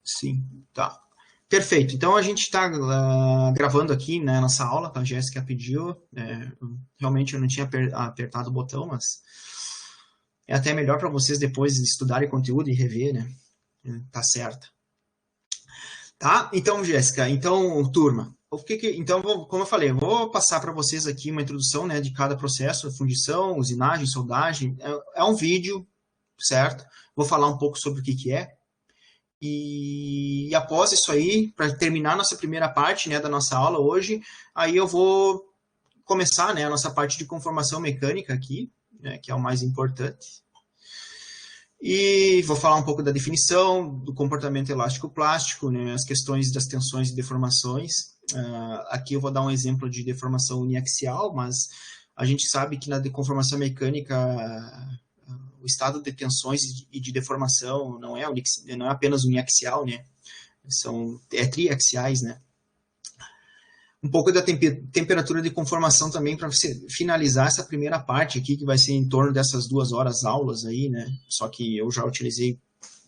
Sim, tá. Perfeito. Então, a gente está gravando aqui, né, nossa aula, a Jéssica pediu. Realmente eu não tinha apertado o botão, mas é até melhor para vocês depois estudarem conteúdo e rever, né? Tá certo. Tá? Então, Jéssica, então, turma, então, como eu falei, eu vou passar para vocês aqui uma introdução, né, de cada processo, fundição, usinagem, soldagem. É um vídeo, certo? Vou falar um pouco sobre o que é. E após isso aí, para terminar nossa primeira parte, né, da nossa aula hoje, aí eu vou começar, né, a nossa parte de conformação mecânica aqui, né, que é o mais importante. E vou falar um pouco da definição, do comportamento elástico-plástico, né, as questões das tensões e deformações. Aqui eu vou dar um exemplo de deformação uniaxial, mas a gente sabe que na conformação mecânica o estado de tensões e de deformação não é apenas uniaxial, né? É triaxiais, né? Um pouco da temperatura de conformação também para finalizar essa primeira parte aqui, que vai ser em torno dessas 2 horas aulas aí, né? Só que eu já utilizei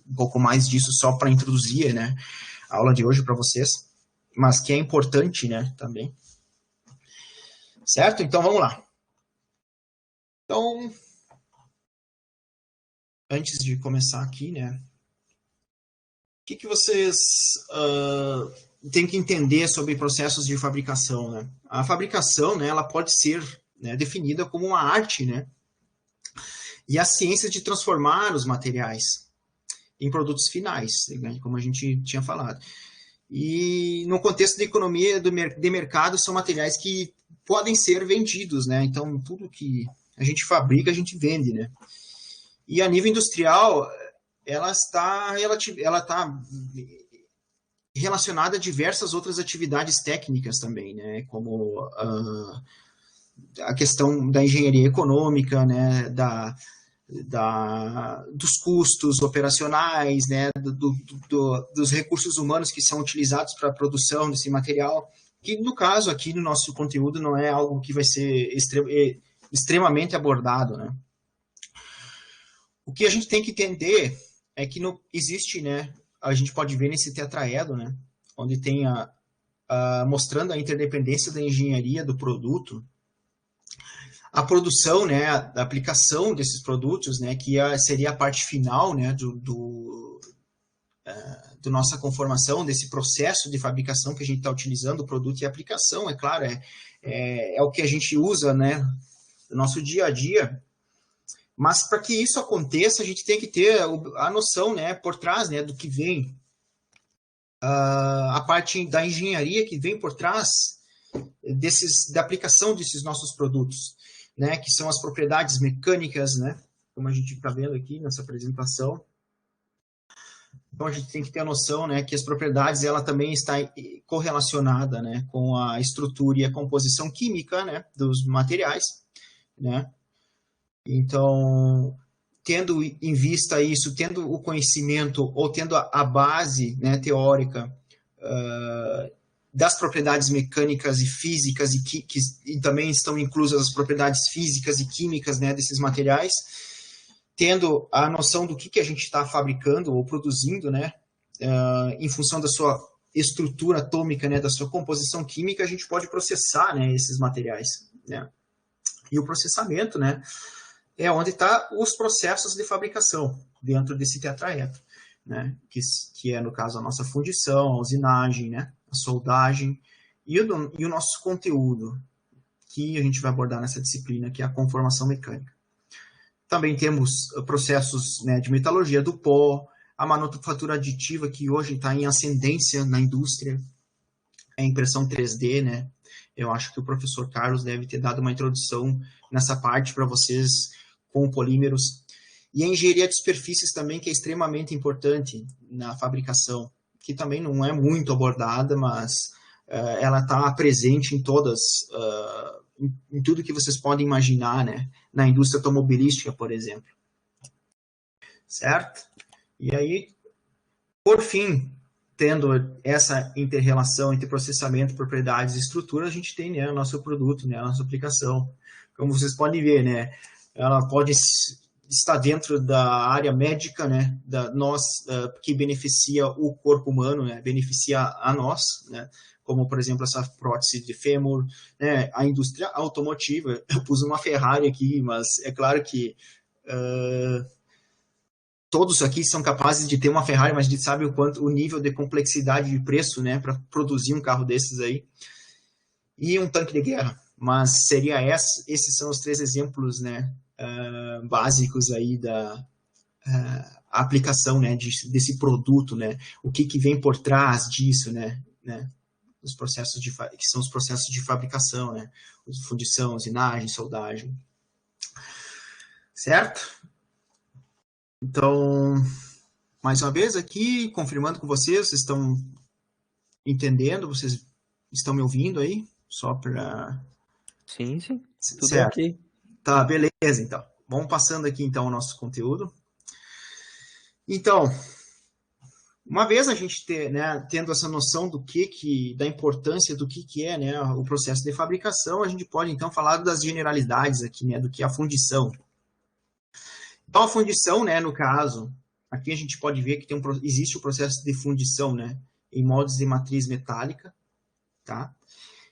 um pouco mais disso só para introduzir, né, a aula de hoje para vocês, mas que é importante, né, também. Certo? Então, vamos lá. Então, antes de começar aqui, né, o que vocês têm que entender sobre processos de fabricação, né? A fabricação, né, ela pode ser, né, definida como uma arte, né, e a ciência de transformar os materiais em produtos finais, né, como a gente tinha falado. E no contexto da economia de mercado, são materiais que podem ser vendidos, né? Então, tudo que a gente fabrica, a gente vende, né? E a nível industrial, ela está relacionada a diversas outras atividades técnicas também, né? Como a questão da engenharia econômica, né? Dos custos operacionais, né? Dos recursos humanos que são utilizados para a produção desse material, que no caso aqui no nosso conteúdo não é algo que vai ser extremamente abordado, né? O que a gente tem que entender é que existe, né, a gente pode ver nesse tetraedro, né, onde tem mostrando a interdependência da engenharia do produto, a produção, né, a aplicação desses produtos, né, que seria a parte final, né, do nossa conformação, desse processo de fabricação que a gente está utilizando, o produto e a aplicação, é claro, é o que a gente usa, né, no nosso dia a dia. Mas para que isso aconteça, a gente tem que ter a noção, né, por trás, né, do que vem, a parte da engenharia que vem por trás da aplicação desses nossos produtos, né, que são as propriedades mecânicas, né, como a gente está vendo aqui nessa apresentação. Então a gente tem que ter a noção, né, que as propriedades ela também está correlacionada, né, com a estrutura e a composição química, né, dos materiais, né. Então, tendo em vista isso, tendo o conhecimento ou tendo a base, né, teórica das propriedades mecânicas e físicas e também estão inclusas as propriedades físicas e químicas, né, desses materiais, tendo a noção do que a gente está fabricando ou produzindo, né, em função da sua estrutura atômica, né, da sua composição química, a gente pode processar, né, esses materiais, né. E o processamento, né, é onde está os processos de fabricação dentro desse tetraedro, né? Que é, no caso, a nossa fundição, a usinagem, né? A soldagem e o nosso conteúdo, que a gente vai abordar nessa disciplina, que é a conformação mecânica. Também temos processos, né, de metalurgia do pó, a manufatura aditiva, que hoje está em ascendência na indústria, a impressão 3D, né? Eu acho que o professor Carlos deve ter dado uma introdução nessa parte para vocês, com polímeros, e a engenharia de superfícies também, que é extremamente importante na fabricação, que também não é muito abordada, mas ela está presente em todas, em tudo que vocês podem imaginar, né? Na indústria automobilística, por exemplo. Certo? E aí, por fim, tendo essa inter-relação entre processamento, propriedades e estrutura, a gente tem, né, o nosso produto, né, a nossa aplicação. Como vocês podem ver, né, ela pode está dentro da área médica, né, que beneficia o corpo humano, né, beneficia a nós, né, como, por exemplo, essa prótese de fêmur, né, a indústria automotiva. Eu pus uma Ferrari aqui, mas é claro que todos aqui são capazes de ter uma Ferrari, mas a gente sabe o nível de complexidade de preço, né, para produzir um carro desses aí. E um tanque de guerra. Mas esses são os 3 exemplos, né, básicos aí da aplicação, né, desse produto, né, o que vem por trás disso, né, os processos que são os processos de fabricação, né, fundição, usinagem, soldagem, certo? Então, mais uma vez aqui, confirmando com vocês estão entendendo, vocês estão me ouvindo aí? Só para... Sim. Tudo certo. ok. Tá, beleza, então. Vamos passando aqui, então, o nosso conteúdo. Então, uma vez a gente tendo essa noção da importância do que é, né, o processo de fabricação, a gente pode, então, falar das generalidades aqui, né, do que é a fundição. Então, a fundição, né, no caso, aqui a gente pode ver que existe o processo de fundição, né, em moldes de matriz metálica, tá?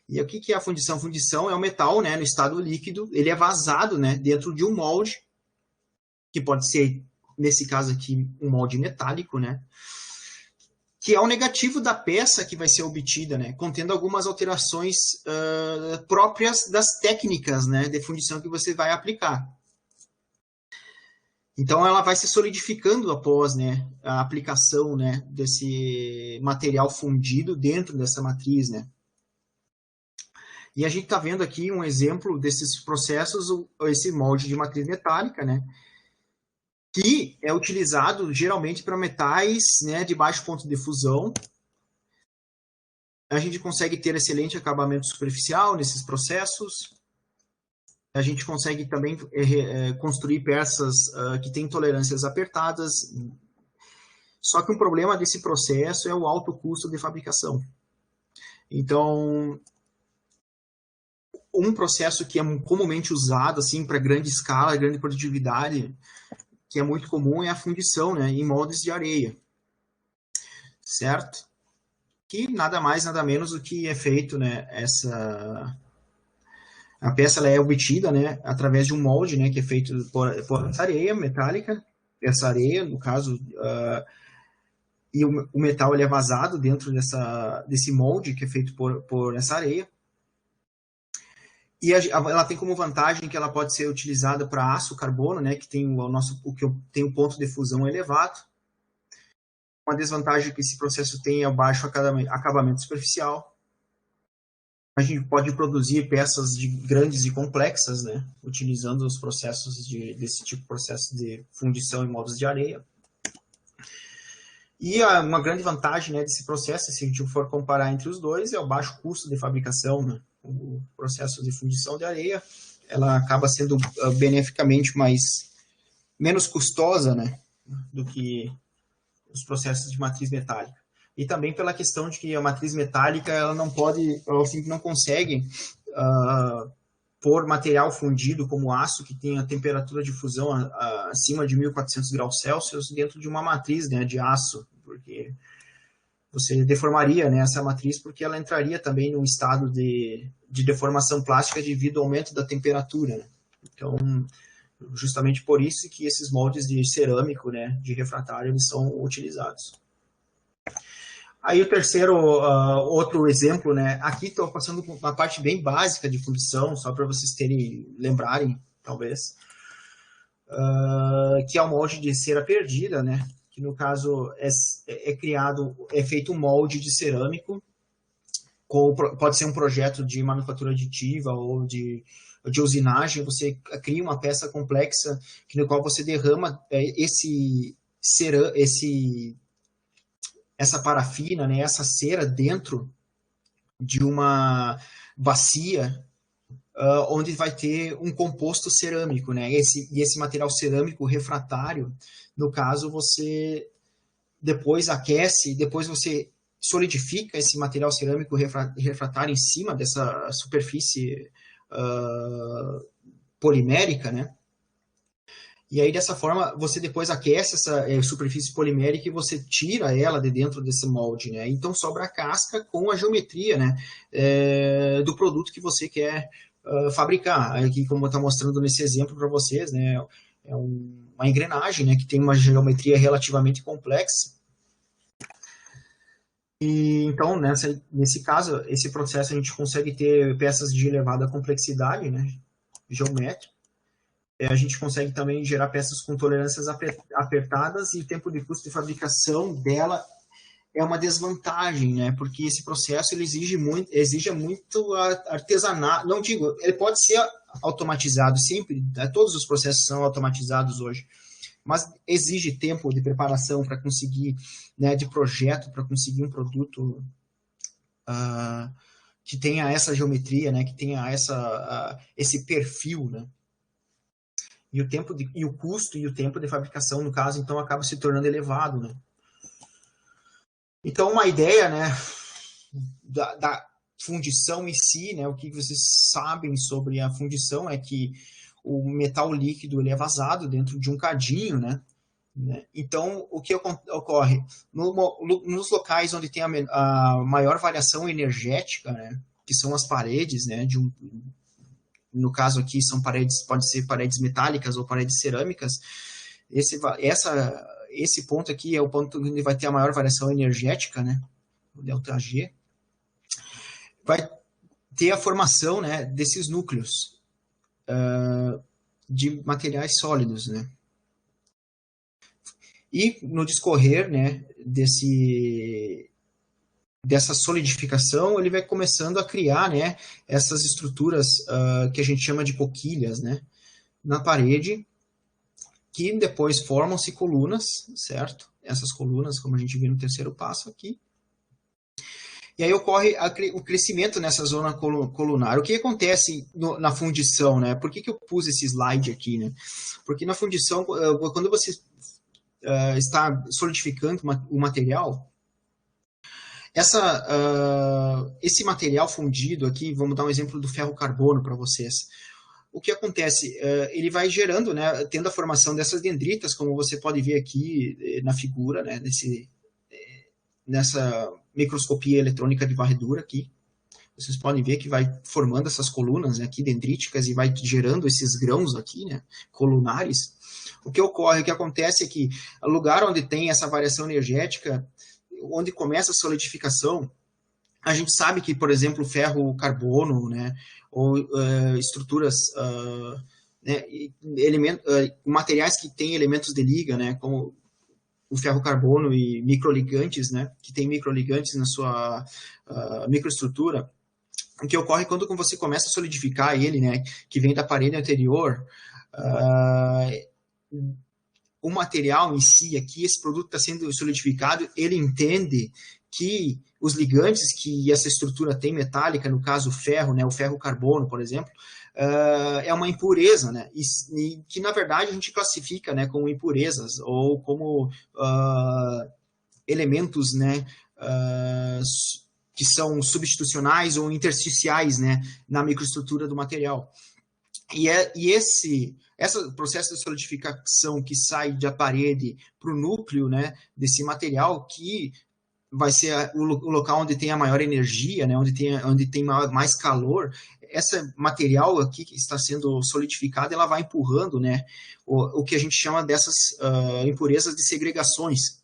E o que é a fundição? Fundição é o metal, né, no estado líquido, ele é vazado, né, dentro de um molde, que pode ser, nesse caso aqui, um molde metálico, né, que é o negativo da peça que vai ser obtida, né, contendo algumas alterações próprias das técnicas, né, de fundição que você vai aplicar. Então, ela vai se solidificando após, né, a aplicação, né, desse material fundido dentro dessa matriz, né. E a gente está vendo aqui um exemplo desses processos, esse molde de matriz metálica, né, que é utilizado geralmente para metais, né, de baixo ponto de fusão. A gente consegue ter excelente acabamento superficial nesses processos. A gente consegue também construir peças que têm tolerâncias apertadas. Só que um problema desse processo é o alto custo de fabricação. Então, um processo que é comumente usado assim, para grande escala, grande produtividade, que é muito comum, é a fundição, né, em moldes de areia. Certo? Que nada mais, nada menos do que é feito, né, a peça ela é obtida, né, através de um molde, né, que é feito por essa areia metálica, essa areia, no caso, e o metal ele é vazado dentro desse molde que é feito por essa areia. E ela tem como vantagem que ela pode ser utilizada para aço carbono, né, que tem tem o ponto de fusão elevado. Uma desvantagem que esse processo tem é o baixo acabamento superficial. A gente pode produzir peças grandes e complexas, né, utilizando os processos desse tipo de processo de fundição em moldes de areia. E uma grande vantagem, né, desse processo, se a gente for comparar entre os dois, é o baixo custo de fabricação, né? O processo de fundição de areia, ela acaba sendo beneficamente menos custosa, né, do que os processos de matriz metálica. E também pela questão de que a matriz metálica ela não consegue pôr material fundido como aço, que tem a temperatura de fusão acima de 1.400 graus Celsius, dentro de uma matriz, né, de aço, porque você deformaria, né, essa matriz, porque ela entraria também num estado de deformação plástica devido ao aumento da temperatura, né? Então, justamente por isso que esses moldes de cerâmico, né, de refratário, eles são utilizados. Aí o terceiro, outro exemplo, né, aqui estou passando uma parte bem básica de fundição, só para vocês lembrarem, talvez, que é o molde de cera perdida, né, que no caso é feito um molde de cerâmico, pode ser um projeto de manufatura aditiva ou de usinagem, você cria uma peça complexa no qual você derrama essa parafina, né, essa cera dentro de uma bacia onde vai ter um composto cerâmico, né, esse material cerâmico refratário, no caso, você depois aquece, depois você solidifica esse material cerâmico refratário em cima dessa superfície polimérica, né, E aí, dessa forma, você depois aquece essa superfície polimérica e você tira ela de dentro desse molde, né? Então, sobra a casca com a geometria, né? Do produto que você quer fabricar. Aqui, como está mostrando nesse exemplo para vocês, né? É uma engrenagem, né? Que tem uma geometria relativamente complexa. E, então, nesse caso, esse processo a gente consegue ter peças de elevada complexidade, né? Geométrica. A gente consegue também gerar peças com tolerâncias apertadas e o tempo de custo de fabricação dela é uma desvantagem, né? Porque esse processo ele exige muito artesanato. Não digo, ele pode ser automatizado sempre, todos os processos são automatizados hoje, mas exige tempo de preparação para conseguir, né, de projeto, para conseguir um produto que tenha essa geometria, né? Que tenha esse perfil, né? E o tempo e o custo e o tempo de fabricação, no caso, então acaba se tornando elevado, né? Então, uma ideia, né, da fundição em si, né, o que vocês sabem sobre a fundição é que o metal líquido ele é vazado dentro de um cadinho, né? Então, o que ocorre? Nos locais onde tem a maior variação energética, né, que são as paredes, né, no caso aqui são paredes, pode ser paredes metálicas ou paredes cerâmicas, esse ponto aqui é o ponto onde vai ter a maior variação energética, né, o ΔG, vai ter a formação, né, desses núcleos de materiais sólidos, né. E no discorrer, né, dessa solidificação, ele vai começando a criar, né, essas estruturas que a gente chama de coquilhas, né, na parede, que depois formam-se colunas, certo? Essas colunas, como a gente viu no terceiro passo aqui. E aí ocorre o crescimento nessa zona colunar. O que acontece na fundição, né? Por que eu pus esse slide aqui, né? Porque na fundição, quando você está solidificando o material, esse material fundido aqui, vamos dar um exemplo do ferro carbono para vocês. O que acontece? Ele vai gerando, né, tendo a formação dessas dendritas, como você pode ver aqui na figura, né, nessa microscopia eletrônica de varredura aqui. Vocês podem ver que vai formando essas colunas, né, aqui dendríticas e vai gerando esses grãos aqui, né, colunares. O que ocorre, o que acontece é que o lugar onde tem essa variação energética, onde começa a solidificação, a gente sabe que, por exemplo, ferro carbono, né, ou estruturas, né, materiais que têm elementos de liga, né, como o ferro carbono e microligantes, né, que tem microligantes na sua microestrutura. O que ocorre quando você começa a solidificar ele, né, que vem da parede anterior, o material em si, aqui, esse produto está sendo solidificado, ele entende que os ligantes que essa estrutura tem metálica, no caso o ferro, né, o ferro carbono, por exemplo, é uma impureza, né, e que na verdade a gente classifica, né, como impurezas ou como elementos, né, que são substitucionais ou intersticiais, né, na microestrutura do material. Esse processo de solidificação que sai da parede para o núcleo, né, desse material, que vai ser o local onde tem a maior energia, né, onde tem mais calor, esse material aqui que está sendo solidificado, ela vai empurrando, né, o que a gente chama dessas impurezas de segregações.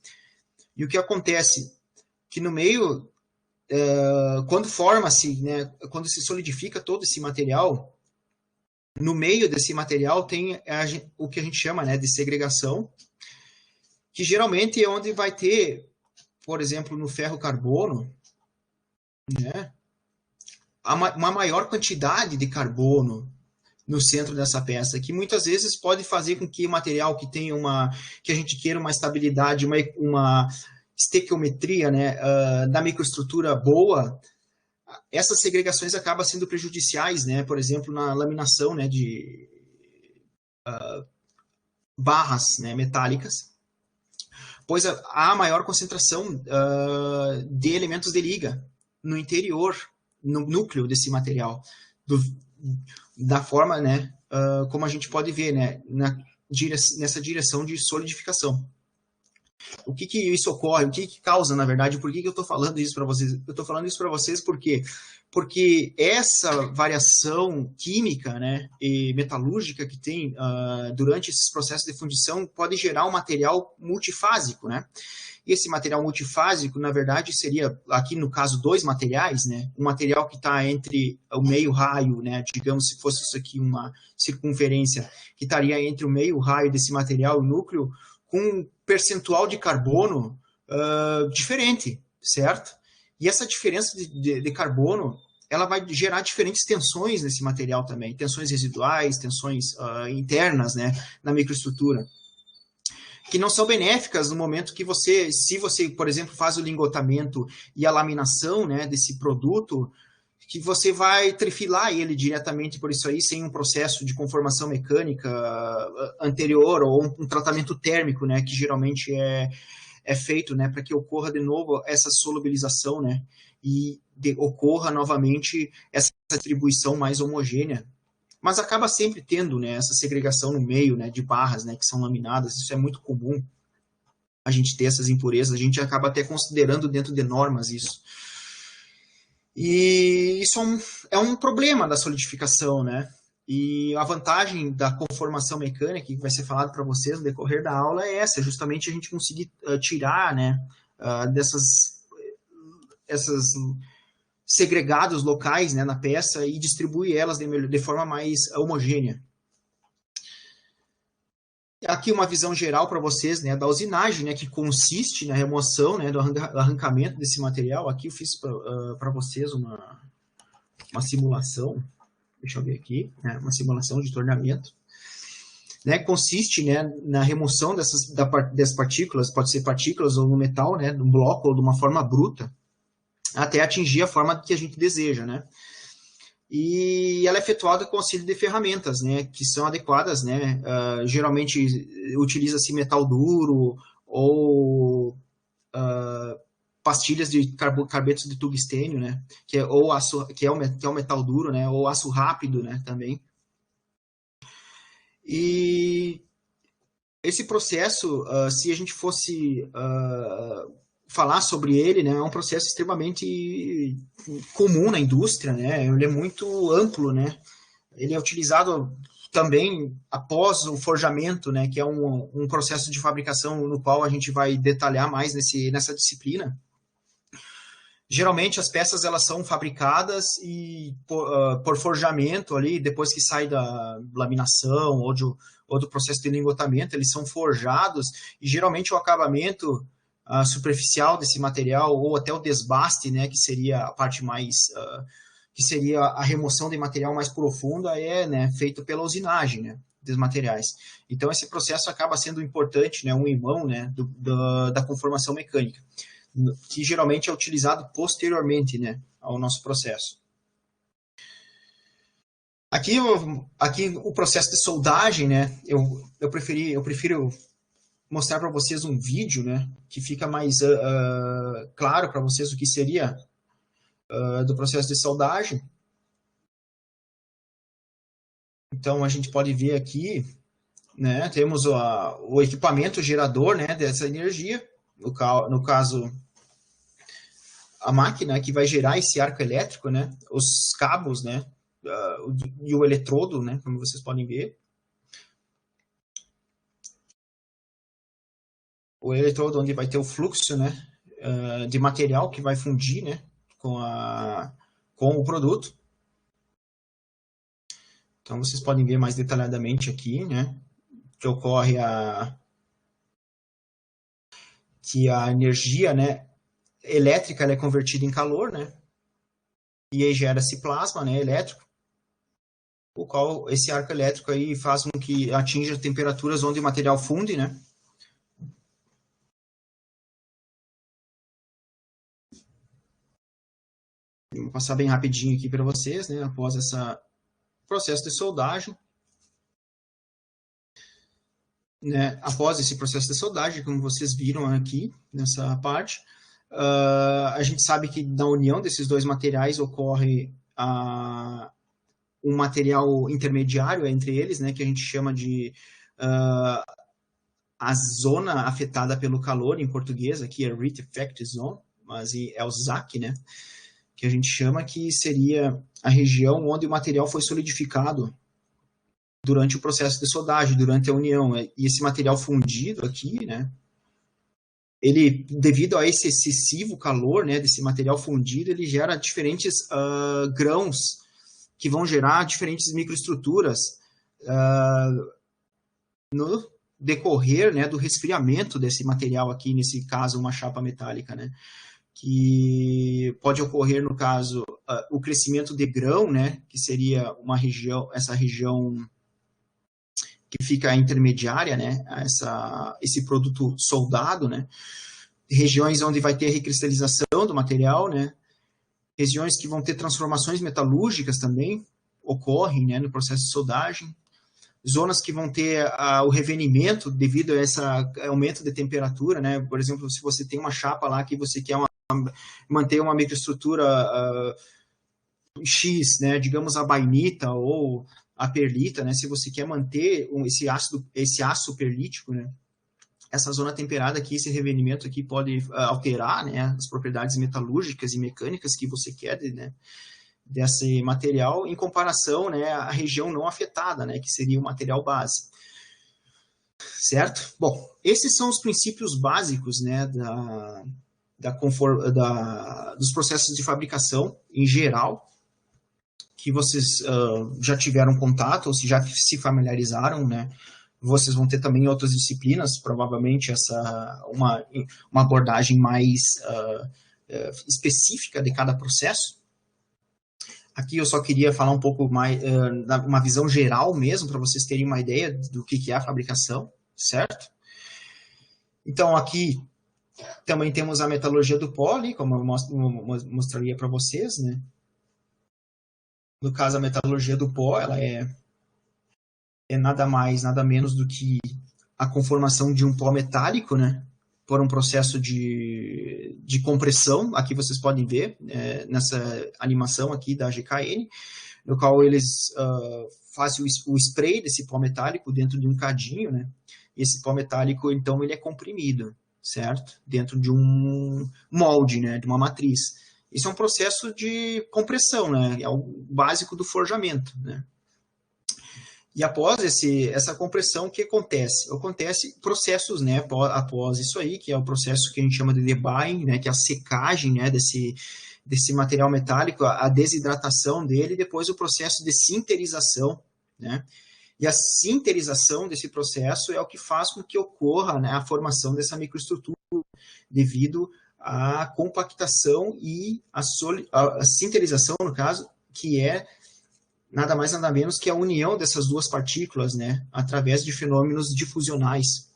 E o que acontece? Que no meio, quando forma-se, né, quando se solidifica todo esse material, no meio desse material tem o que a gente chama, né, de segregação, que geralmente é onde vai ter, por exemplo, no ferro carbono, né, uma maior quantidade de carbono no centro dessa peça, que muitas vezes pode fazer com que o material que tem que a gente queira uma estabilidade, uma estequiometria, né, da microestrutura boa, essas segregações acabam sendo prejudiciais, né? Por exemplo, na laminação, né, de barras, né, metálicas, pois há maior concentração de elementos de liga no interior, no núcleo desse material, da forma, né, como a gente pode ver, né, nessa direção de solidificação. O que isso ocorre? O que causa, na verdade? Por que eu estou falando isso para vocês? Eu estou falando isso para vocês porque essa variação química, né, e metalúrgica que tem durante esses processos de fundição pode gerar um material multifásico, né? E esse material multifásico, na verdade, seria, aqui no caso, dois materiais, né? Um material que está entre o meio raio, né? Digamos, se fosse isso aqui uma circunferência, que estaria entre o meio raio desse material e o núcleo, com um percentual de carbono diferente, certo? E essa diferença de carbono, ela vai gerar diferentes tensões nesse material também, tensões residuais, tensões internas, né, na microestrutura, que não são benéficas no momento que se você, por exemplo, faz o lingotamento e a laminação, né, desse produto, que você vai trefilar ele diretamente por isso aí, sem um processo de conformação mecânica anterior, ou um tratamento térmico, né, que geralmente é feito, né, para que ocorra de novo essa solubilização, né, e ocorra novamente essa distribuição mais homogênea. Mas acaba sempre tendo, né, essa segregação no meio, né, de barras, né, que são laminadas. Isso é muito comum, a gente ter essas impurezas. A gente acaba até considerando dentro de normas isso. E isso é um problema da solidificação, né? E a vantagem da conformação mecânica, que vai ser falado para vocês no decorrer da aula, é essa, justamente a gente conseguir tirar, né, essas segregados locais, né, na peça e distribuir elas de forma mais homogênea. Aqui uma visão geral para vocês, né, da usinagem, né, que consiste na remoção, né, do arrancamento desse material. Aqui eu fiz para vocês uma simulação, deixa eu ver aqui, né, uma simulação de torneamento. Né, consiste, né, na remoção dessas partículas, pode ser partículas ou no metal, né, de um bloco ou de uma forma bruta, até atingir a forma que a gente deseja, né? E ela é efetuada com auxílio de ferramentas, né, que são adequadas, né? Geralmente utiliza-se metal duro ou pastilhas de carbetos de tungstênio, né? Que é o metal duro, né? Ou aço rápido, né? Também. E esse processo, se a gente fosse falar sobre ele, né, é um processo extremamente comum na indústria, né, ele é muito amplo, né, ele é utilizado também após o forjamento, né, que é um processo de fabricação no qual a gente vai detalhar mais nessa disciplina. Geralmente as peças elas são fabricadas e por forjamento ali, depois que sai da laminação ou do processo de lingotamento, eles são forjados e geralmente o acabamento superficial desse material, ou até o desbaste, né, que seria a parte mais, que seria a remoção de material mais profunda, né, feito pela usinagem, né, dos materiais. Então, esse processo acaba sendo importante, né, um irmão, né, da conformação mecânica, que geralmente é utilizado posteriormente, né, ao nosso processo. Aqui o processo de soldagem, né, eu prefiro mostrar para vocês um vídeo, né, que fica mais claro para vocês o que seria do processo de soldagem. Então, a gente pode ver aqui, né, temos o equipamento gerador, né, dessa energia, no caso, a máquina que vai gerar esse arco elétrico, né, os cabos, né, e o eletrodo, né, como vocês podem ver. O eletrodo onde vai ter o fluxo, né, de material que vai fundir, né, com o produto. Então, vocês podem ver mais detalhadamente aqui, né, que ocorre que a energia, né, elétrica ela é convertida em calor, né, e aí gera-se plasma, né, elétrico, o qual esse arco elétrico aí faz com que atinja temperaturas onde o material funde, né. Vou passar bem rapidinho aqui para vocês, né, após esse processo de soldagem. Né, após esse processo de soldagem, como vocês viram aqui nessa parte, a gente sabe que na união desses dois materiais ocorre um material intermediário entre eles, né, que a gente chama de a zona afetada pelo calor, em português, aqui é Heat Effect Zone, mas é o ZAC, né? Que a gente chama, que seria a região onde o material foi solidificado durante o processo de soldagem, durante a união. E esse material fundido aqui, né? Ele, devido a esse excessivo calor, né, desse material fundido, ele gera diferentes grãos que vão gerar diferentes microestruturas no decorrer, né, do resfriamento desse material aqui, nesse caso, uma chapa metálica, né, que pode ocorrer, no caso, o crescimento de grão, né, que seria uma região, essa região que fica intermediária, né, esse produto soldado, né, regiões onde vai ter recristalização do material, né, regiões que vão ter transformações metalúrgicas também ocorrem, né, no processo de soldagem, zonas que vão ter o revenimento devido a esse aumento de temperatura, né, por exemplo, se você tem uma chapa lá que você quer manter uma microestrutura X, né, digamos a bainita ou a perlita, né, se você quer manter esse aço perlítico, né, essa zona temperada aqui, esse revenimento aqui pode alterar, né, as propriedades metalúrgicas e mecânicas que você quer, né, desse material, em comparação, né, à região não afetada, né, que seria o material base. Certo? Bom, esses são os princípios básicos, né, dos processos de fabricação em geral, que vocês já tiveram contato ou se já se familiarizaram, né? Vocês vão ter também outras disciplinas, provavelmente uma abordagem mais específica de cada processo. Aqui eu só queria falar um pouco mais, uma visão geral mesmo, para vocês terem uma ideia do que é a fabricação, certo? Então, aqui também temos a metalurgia do pó, ali, como eu mostraria para vocês, né? No caso, a metalurgia do pó, ela é nada mais, nada menos do que a conformação de um pó metálico, né? Por um processo de compressão. Aqui vocês podem ver, nessa animação aqui da GKN, no qual eles fazem o spray desse pó metálico dentro de um cadinho, né? E esse pó metálico, então, ele é comprimido, certo? Dentro de um molde, né? De uma matriz. Isso é um processo de compressão, né? É o básico do forjamento, né? E após essa compressão, o que acontece? Acontece processos, né, após isso aí, que é o processo que a gente chama de debaying, né, que é a secagem, né, desse material metálico, a desidratação dele, e depois o processo de sinterização, né? E a sinterização desse processo é o que faz com que ocorra, né, a formação dessa microestrutura, devido à compactação e a sinterização, no caso, que é nada mais, nada menos que a união dessas duas partículas, né, através de fenômenos difusionais,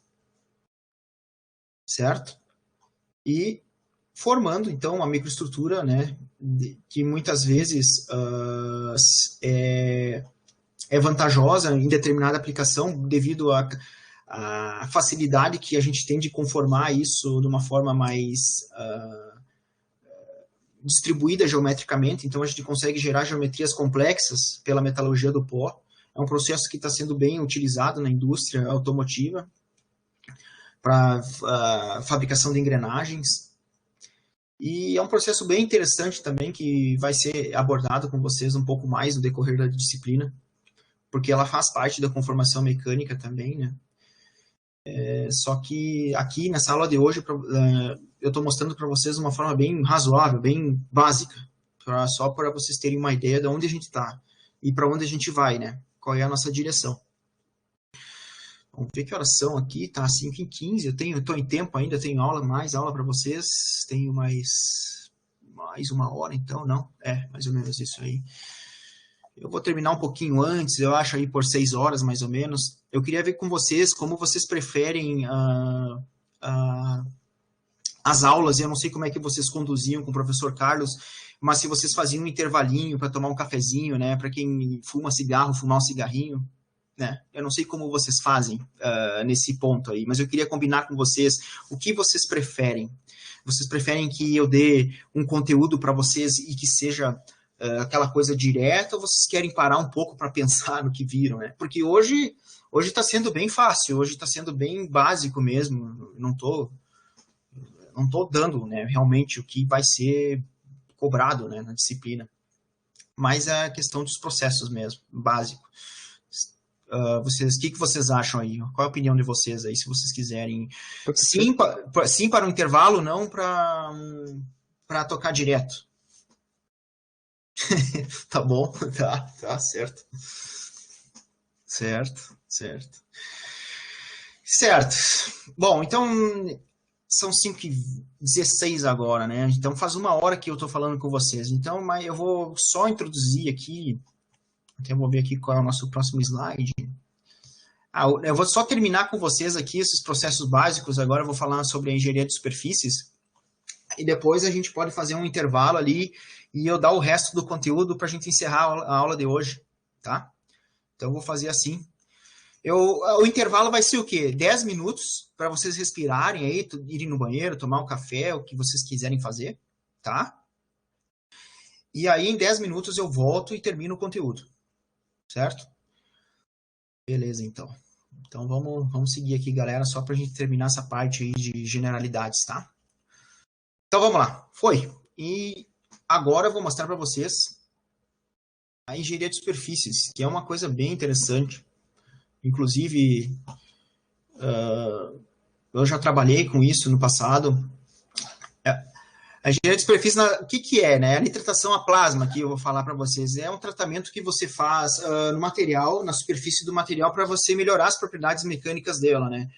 certo? E formando, então, uma microestrutura, né, que muitas vezes é vantajosa em determinada aplicação devido à facilidade que a gente tem de conformar isso de uma forma mais distribuída geometricamente, então a gente consegue gerar geometrias complexas pela metalurgia do pó. É um processo que está sendo bem utilizado na indústria automotiva para fabricação de engrenagens. E é um processo bem interessante também, que vai ser abordado com vocês um pouco mais no decorrer da disciplina, porque ela faz parte da conformação mecânica também, né? Só que aqui nessa aula de hoje eu estou mostrando para vocês de uma forma bem razoável, bem básica, só para vocês terem uma ideia de onde a gente está e para onde a gente vai, né? Qual é a nossa direção. Vamos ver que horas são aqui, tá 5h15, eu estou em tempo ainda, tenho mais aula para vocês, tenho mais 1 hora, então, não? Mais ou menos isso aí. Eu vou terminar um pouquinho antes, eu acho aí por 6 horas, mais ou menos. Eu queria ver com vocês como vocês preferem as aulas. Eu não sei como é que vocês conduziam com o professor Carlos, mas se vocês faziam um intervalinho para tomar um cafezinho, né? Para quem fuma cigarro, fumar um cigarrinho, né? Eu não sei como vocês fazem nesse ponto aí, mas eu queria combinar com vocês o que vocês preferem. Vocês preferem que eu dê um conteúdo para vocês e que seja aquela coisa direta, ou vocês querem parar um pouco para pensar no que viram, né? Porque hoje Hoje está sendo bem fácil, hoje está sendo bem básico mesmo. Não tô dando, né, realmente o que vai ser cobrado, né, na disciplina. Mas é a questão dos processos mesmo, básico. O que vocês acham aí? Qual é a opinião de vocês aí, se vocês quiserem? Sim para o intervalo, não para tocar direto. Tá bom, tá certo. Certo. Bom, então são 5h16 agora, né? Então faz 1 hora que eu tô falando com vocês. Então, mas eu vou só introduzir aqui. Até vou ver aqui qual é o nosso próximo slide. Eu vou só terminar com vocês aqui esses processos básicos. Agora eu vou falar sobre a engenharia de superfícies. E depois a gente pode fazer um intervalo ali e eu dar o resto do conteúdo para a gente encerrar a aula de hoje, tá? Então eu vou fazer assim. O intervalo vai ser o quê? 10 minutos para vocês respirarem aí, irem no banheiro, tomar um café, o que vocês quiserem fazer, tá? E aí em 10 minutos eu volto e termino o conteúdo, certo? Beleza, então. Então vamos seguir aqui, galera, só para a gente terminar essa parte aí de generalidades, tá? Então vamos lá, foi. E agora eu vou mostrar para vocês a engenharia de superfícies, que é uma coisa bem interessante. Inclusive, eu já trabalhei com isso no passado. A engenharia de superfície, o que é, né? A nitratação a plasma, que eu vou falar para vocês, é um tratamento que você faz no material, na superfície do material, para você melhorar as propriedades mecânicas dela, né?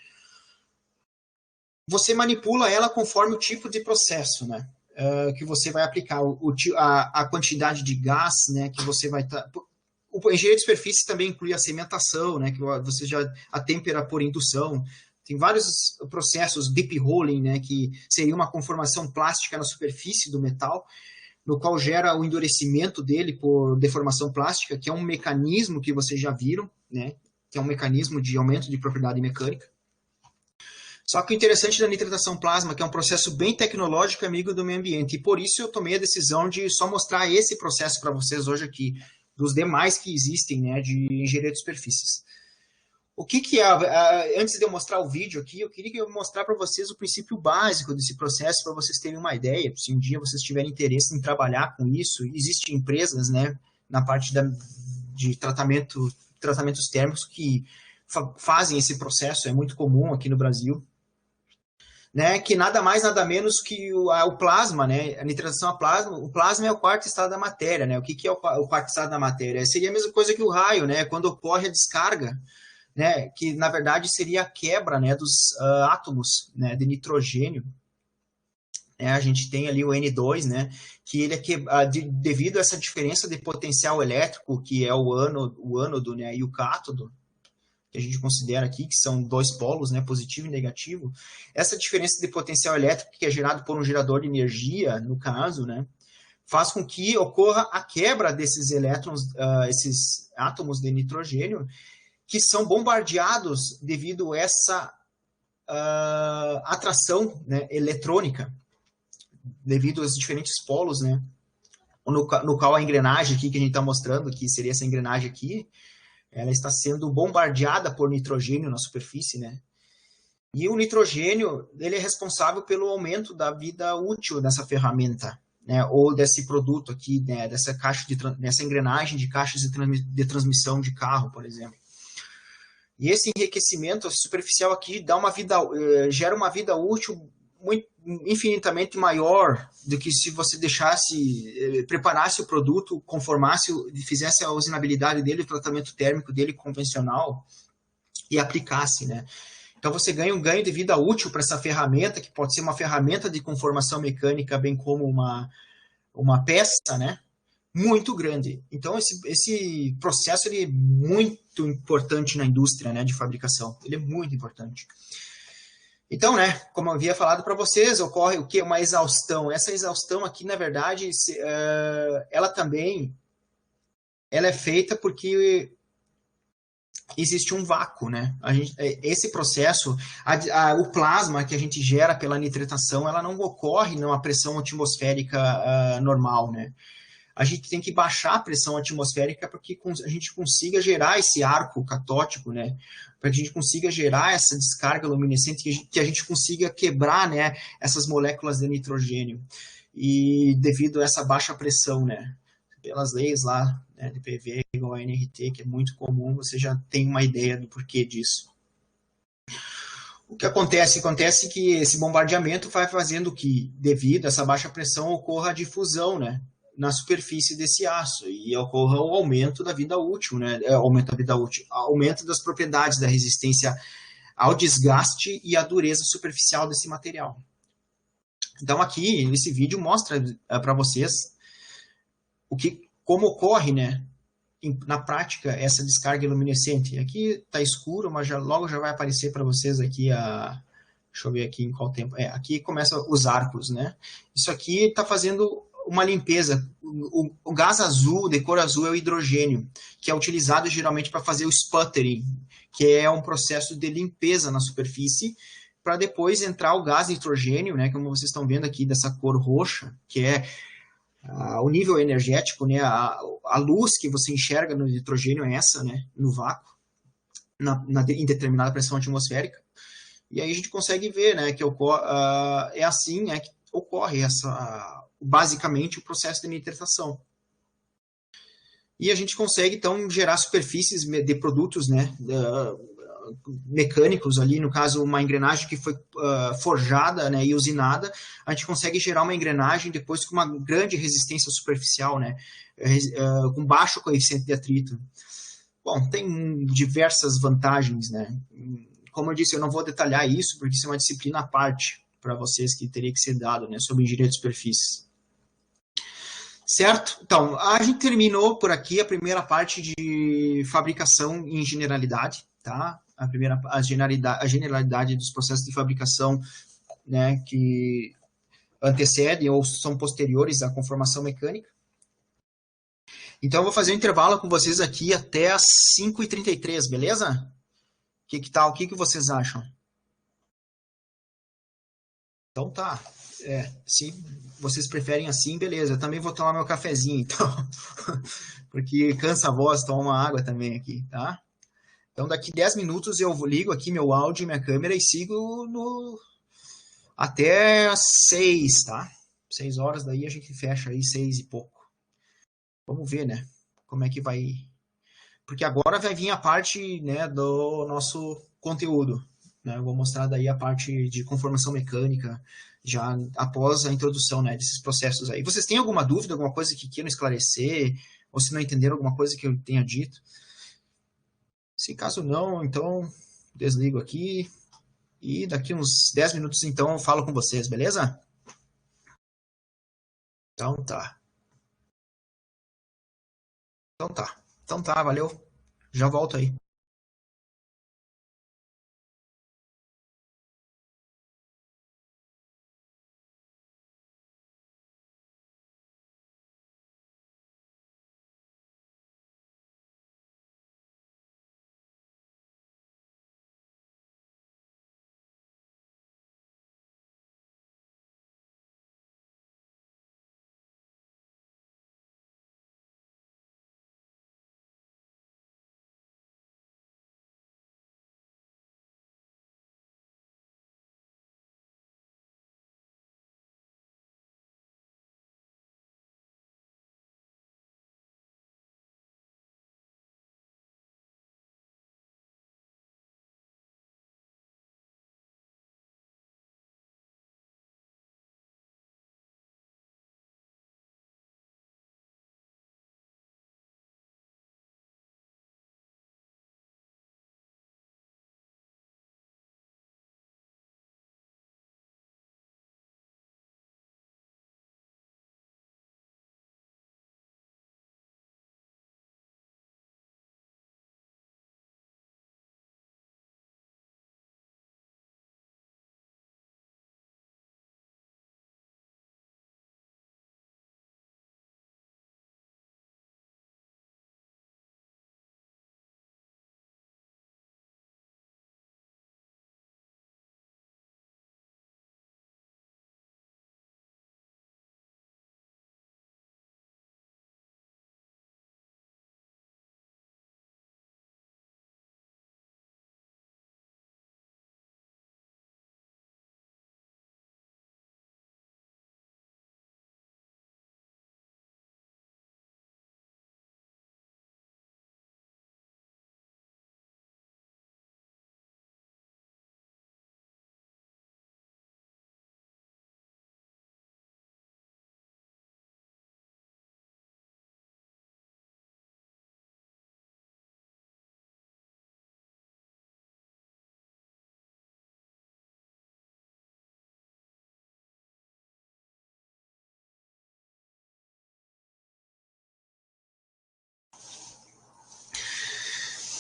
Você manipula ela conforme o tipo de processo, né? Que você vai aplicar, a quantidade de gás, né? Que você vai estar... A engenharia de superfície também inclui a cimentação, né? Que você já atempera por indução. Tem vários processos, deep rolling, né? Que seria uma conformação plástica na superfície do metal, no qual gera o endurecimento dele por deformação plástica, que é um mecanismo que vocês já viram, né? Que é um mecanismo de aumento de propriedade mecânica. Só que o interessante da nitratação plasma, que é um processo bem tecnológico, amigo do meio ambiente, e por isso eu tomei a decisão de só mostrar esse processo para vocês hoje aqui, dos demais que existem, né, de engenharia de superfícies. O que é, antes de eu mostrar o vídeo aqui, eu queria mostrar para vocês o princípio básico desse processo, para vocês terem uma ideia, se um dia vocês tiverem interesse em trabalhar com isso. Existem empresas, né, na parte de tratamentos térmicos que fazem esse processo, é muito comum aqui no Brasil. Né, que nada mais, nada menos que o plasma, né, a nitratação a plasma. O plasma é o quarto estado da matéria, né? O que é o quarto estado da matéria? Seria a mesma coisa que o raio, né? Quando ocorre a descarga, né? Que na verdade seria a quebra, né, dos átomos, né, de nitrogênio. A gente tem ali o N2, né? Que ele é devido a essa diferença de potencial elétrico, que é o ânodo, né, e o cátodo, que a gente considera aqui, que são dois polos, né, positivo e negativo, essa diferença de potencial elétrico que é gerado por um gerador de energia, no caso, né, faz com que ocorra a quebra desses elétrons, esses átomos de nitrogênio, que são bombardeados devido a essa atração, né, eletrônica, devido aos diferentes polos, né, no qual a engrenagem aqui que a gente está mostrando, que seria essa engrenagem aqui, ela está sendo bombardeada por nitrogênio na superfície, né? E o nitrogênio, ele é responsável pelo aumento da vida útil dessa ferramenta, né? Ou desse produto aqui, né? Dessa engrenagem de caixas de transmissão de carro, por exemplo. E esse enriquecimento superficial aqui gera uma vida útil infinitamente maior do que se você preparasse o produto, conformasse, fizesse a usinabilidade dele, o tratamento térmico dele convencional e aplicasse, né? Então você ganha um ganho de vida útil para essa ferramenta, que pode ser uma ferramenta de conformação mecânica, bem como uma peça, né? Muito grande. Então esse processo ele é muito importante na indústria, né, de fabricação. Ele é muito importante. Então, né, como eu havia falado para vocês, ocorre o que? Uma exaustão. Essa exaustão aqui, na verdade, ela é feita porque existe um vácuo, né? Esse processo, o plasma que a gente gera pela nitratação, ela não ocorre numa pressão atmosférica normal, né? a gente tem que baixar a pressão atmosférica para que a gente consiga gerar esse arco catótico, né? Para que a gente consiga gerar essa descarga luminescente, que a gente consiga quebrar, né, essas moléculas de nitrogênio. E devido a essa baixa pressão, né, pelas leis lá, né, de PV igual a nRT, que é muito comum, você já tem uma ideia do porquê disso. O que acontece? Acontece que esse bombardeamento vai fazendo que, devido a essa baixa pressão, ocorra a difusão, né, na superfície desse aço e ocorra o aumento da vida útil, né, aumento da vida útil, aumento das propriedades da resistência ao desgaste e à dureza superficial desse material. Então aqui, nesse vídeo, mostra para vocês como ocorre, né, na prática, essa descarga luminescente. Aqui está escuro, mas logo já vai aparecer para vocês aqui a... Deixa eu ver aqui em qual tempo. Aqui começa os arcos, né? Isso aqui está fazendo uma limpeza. O gás azul, de cor azul, é o hidrogênio, que é utilizado geralmente para fazer o sputtering, que é um processo de limpeza na superfície, para depois entrar o gás nitrogênio, né? Como vocês estão vendo aqui, dessa cor roxa, que é o nível energético, né, a luz que você enxerga no nitrogênio é essa, né, no vácuo, em determinada pressão atmosférica. E aí a gente consegue ver, né, que é assim, né, que ocorre basicamente o processo de nitratação. E a gente consegue, então, gerar superfícies de produtos, né, mecânicos ali, no caso, uma engrenagem que foi forjada, né, e usinada, a gente consegue gerar uma engrenagem depois com uma grande resistência superficial, né, com baixo coeficiente de atrito. Bom, tem diversas vantagens, né. Como eu disse, eu não vou detalhar isso, porque isso é uma disciplina à parte para vocês que teria que ser dado, né, sobre engenharia de superfícies. Certo? Então, a gente terminou por aqui a primeira parte de fabricação em generalidade, tá? A generalidade dos processos de fabricação, né, que antecedem ou são posteriores à conformação mecânica. Então, eu vou fazer um intervalo com vocês aqui até as 5h33, beleza? Que tal? O que vocês acham? Então tá. Se vocês preferem assim, beleza. Eu também vou tomar meu cafezinho, então. Porque cansa a voz, toma uma água também aqui, tá? Então, daqui 10 minutos eu ligo aqui meu áudio e minha câmera e sigo até as 6, tá? 6 horas, daí a gente fecha aí 6 e pouco. Vamos ver, né? Como é que vai... Porque agora vai vir a parte, né, do nosso conteúdo. Né? Eu vou mostrar daí a parte de conformação mecânica, já após a introdução, né, desses processos aí. Vocês têm alguma dúvida, alguma coisa que queiram esclarecer? Ou se não entenderam alguma coisa que eu tenha dito? Se caso não, então desligo aqui e daqui uns 10 minutos então eu falo com vocês, beleza? Então tá. Então tá. Então tá, valeu. Já volto aí.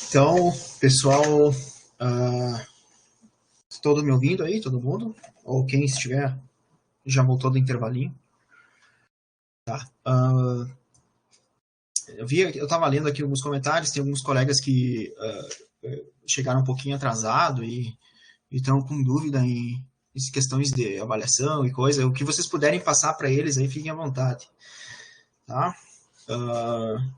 Então, pessoal, todo me ouvindo aí, todo mundo? Ou quem estiver já voltou do intervalinho? Tá. Eu estava lendo aqui alguns comentários, tem alguns colegas que chegaram um pouquinho atrasado e estão com dúvida em questões de avaliação e coisa. O que vocês puderem passar para eles aí, fiquem à vontade. Tá?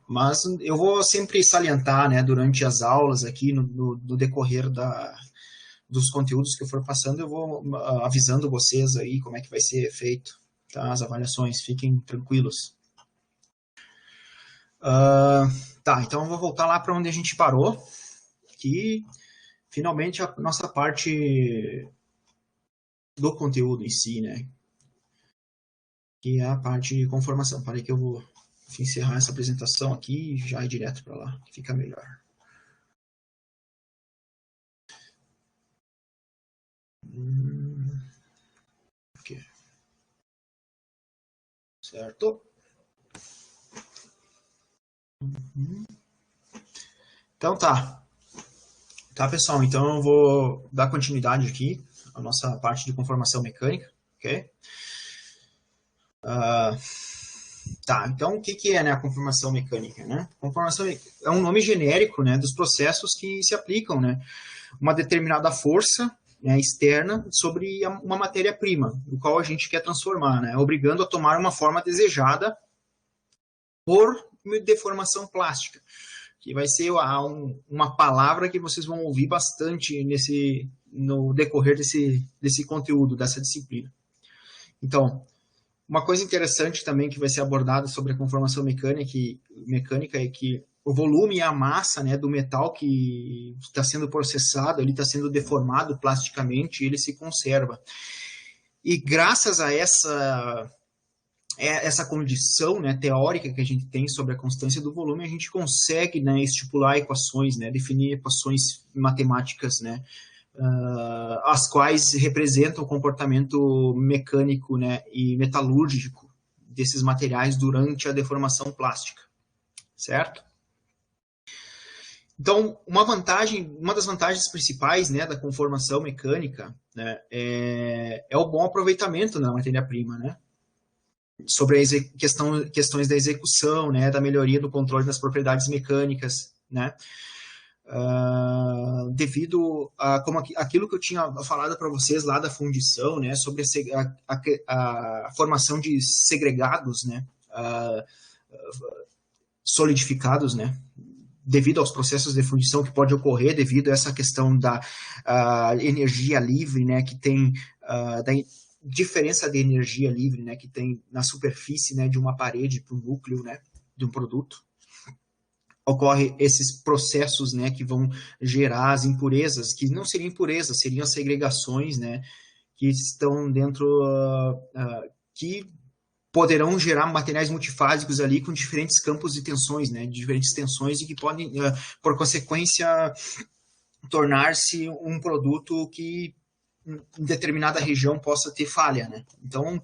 Mas eu vou sempre salientar, né, durante as aulas aqui, no decorrer dos conteúdos que eu for passando, eu vou avisando vocês aí como é que vai ser feito, tá, as avaliações, fiquem tranquilos. Tá, então eu vou voltar lá para onde a gente parou, que finalmente a nossa parte do conteúdo em si, né, que é a parte de conformação. Parei que eu vou encerrar essa apresentação aqui e já ir direto para lá, que fica melhor. Aqui. Certo? Então tá. Tá, pessoal, então eu vou dar continuidade aqui à nossa parte de conformação mecânica, ok? Tá, então o que é, né, a conformação mecânica, né? Conformação é um nome genérico, né, dos processos que se aplicam, né, uma determinada força, né, externa sobre uma matéria-prima, do qual a gente quer transformar, né, obrigando a tomar uma forma desejada por deformação plástica, que vai ser uma palavra que vocês vão ouvir bastante no decorrer desse conteúdo, dessa disciplina. Então, uma coisa interessante também que vai ser abordada sobre a conformação mecânica é que o volume e a massa, né, do metal que está sendo processado, ele está sendo deformado plasticamente, ele se conserva. E graças a essa condição, né, teórica que a gente tem sobre a constância do volume, a gente consegue, né, estipular equações, né, definir equações matemáticas, né, as quais representam o comportamento mecânico, né, e metalúrgico desses materiais durante a deformação plástica, certo? Então, uma das vantagens principais, né, da conformação mecânica, né, é o bom aproveitamento da matéria-prima, né, sobre questões da execução, né, da melhoria do controle das propriedades mecânicas, né, devido a aquilo que eu tinha falado para vocês lá da fundição, né, sobre a formação de segregados, né, solidificados, né, devido aos processos de fundição que pode ocorrer devido a essa questão da energia livre, né, que tem da diferença de energia livre, né, que tem na superfície, né, de uma parede para o núcleo, né, de um produto. Ocorre esses processos, né, que vão gerar as impurezas, que não seriam impurezas, seriam as segregações, né, que estão dentro, que poderão gerar materiais multifásicos ali com diferentes campos de tensões, né, diferentes tensões e que podem, por consequência, tornar-se um produto que em determinada região possa ter falha, né. Então,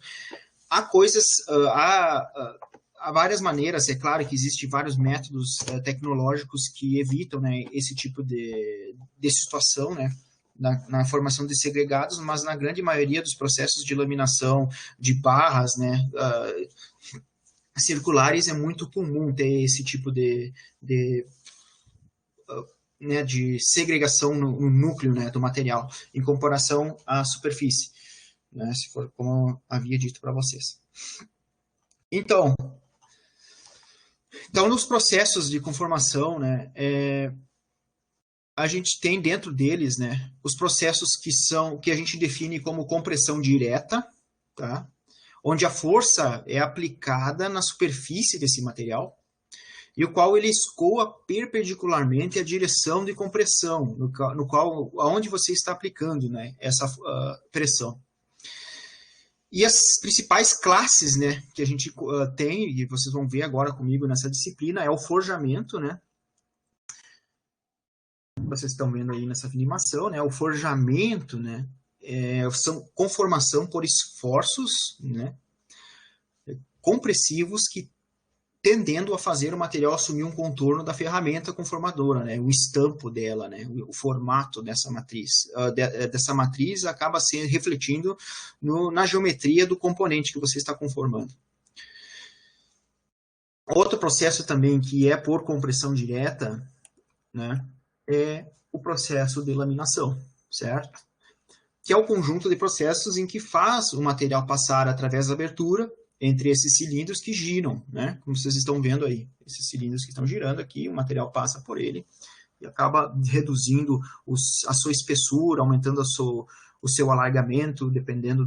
há coisas, há várias maneiras, é claro que existem vários métodos tecnológicos que evitam, né, esse tipo de situação, né, na formação de segregados, mas na grande maioria dos processos de laminação de barras, né, circulares, é muito comum ter esse tipo né, de segregação no núcleo, né, do material, em comparação à superfície, né, se for como eu havia dito para vocês. Então, nos processos de conformação, né, a gente tem dentro deles, né, os processos que a gente define como compressão direta, tá? Onde a força é aplicada na superfície desse material e o qual ele escoa perpendicularmente à direção de compressão, aonde você está aplicando, né, essa pressão. E as principais classes, né, que a gente tem, e vocês vão ver agora comigo nessa disciplina, é o forjamento, né? Vocês estão vendo aí nessa animação, né? O forjamento, né? São conformação por esforços, né, compressivos que tendendo a fazer o material assumir um contorno da ferramenta conformadora, né? O estampo dela, né? O formato dessa matriz. Dessa matriz acaba se refletindo na geometria do componente que você está conformando. Outro processo também que é por compressão direta, né, é o processo de laminação, certo? Que é o conjunto de processos em que faz o material passar através da abertura entre esses cilindros que giram, né? Como vocês estão vendo aí, esses cilindros que estão girando aqui, o material passa por ele e acaba reduzindo a sua espessura, aumentando o seu alargamento, dependendo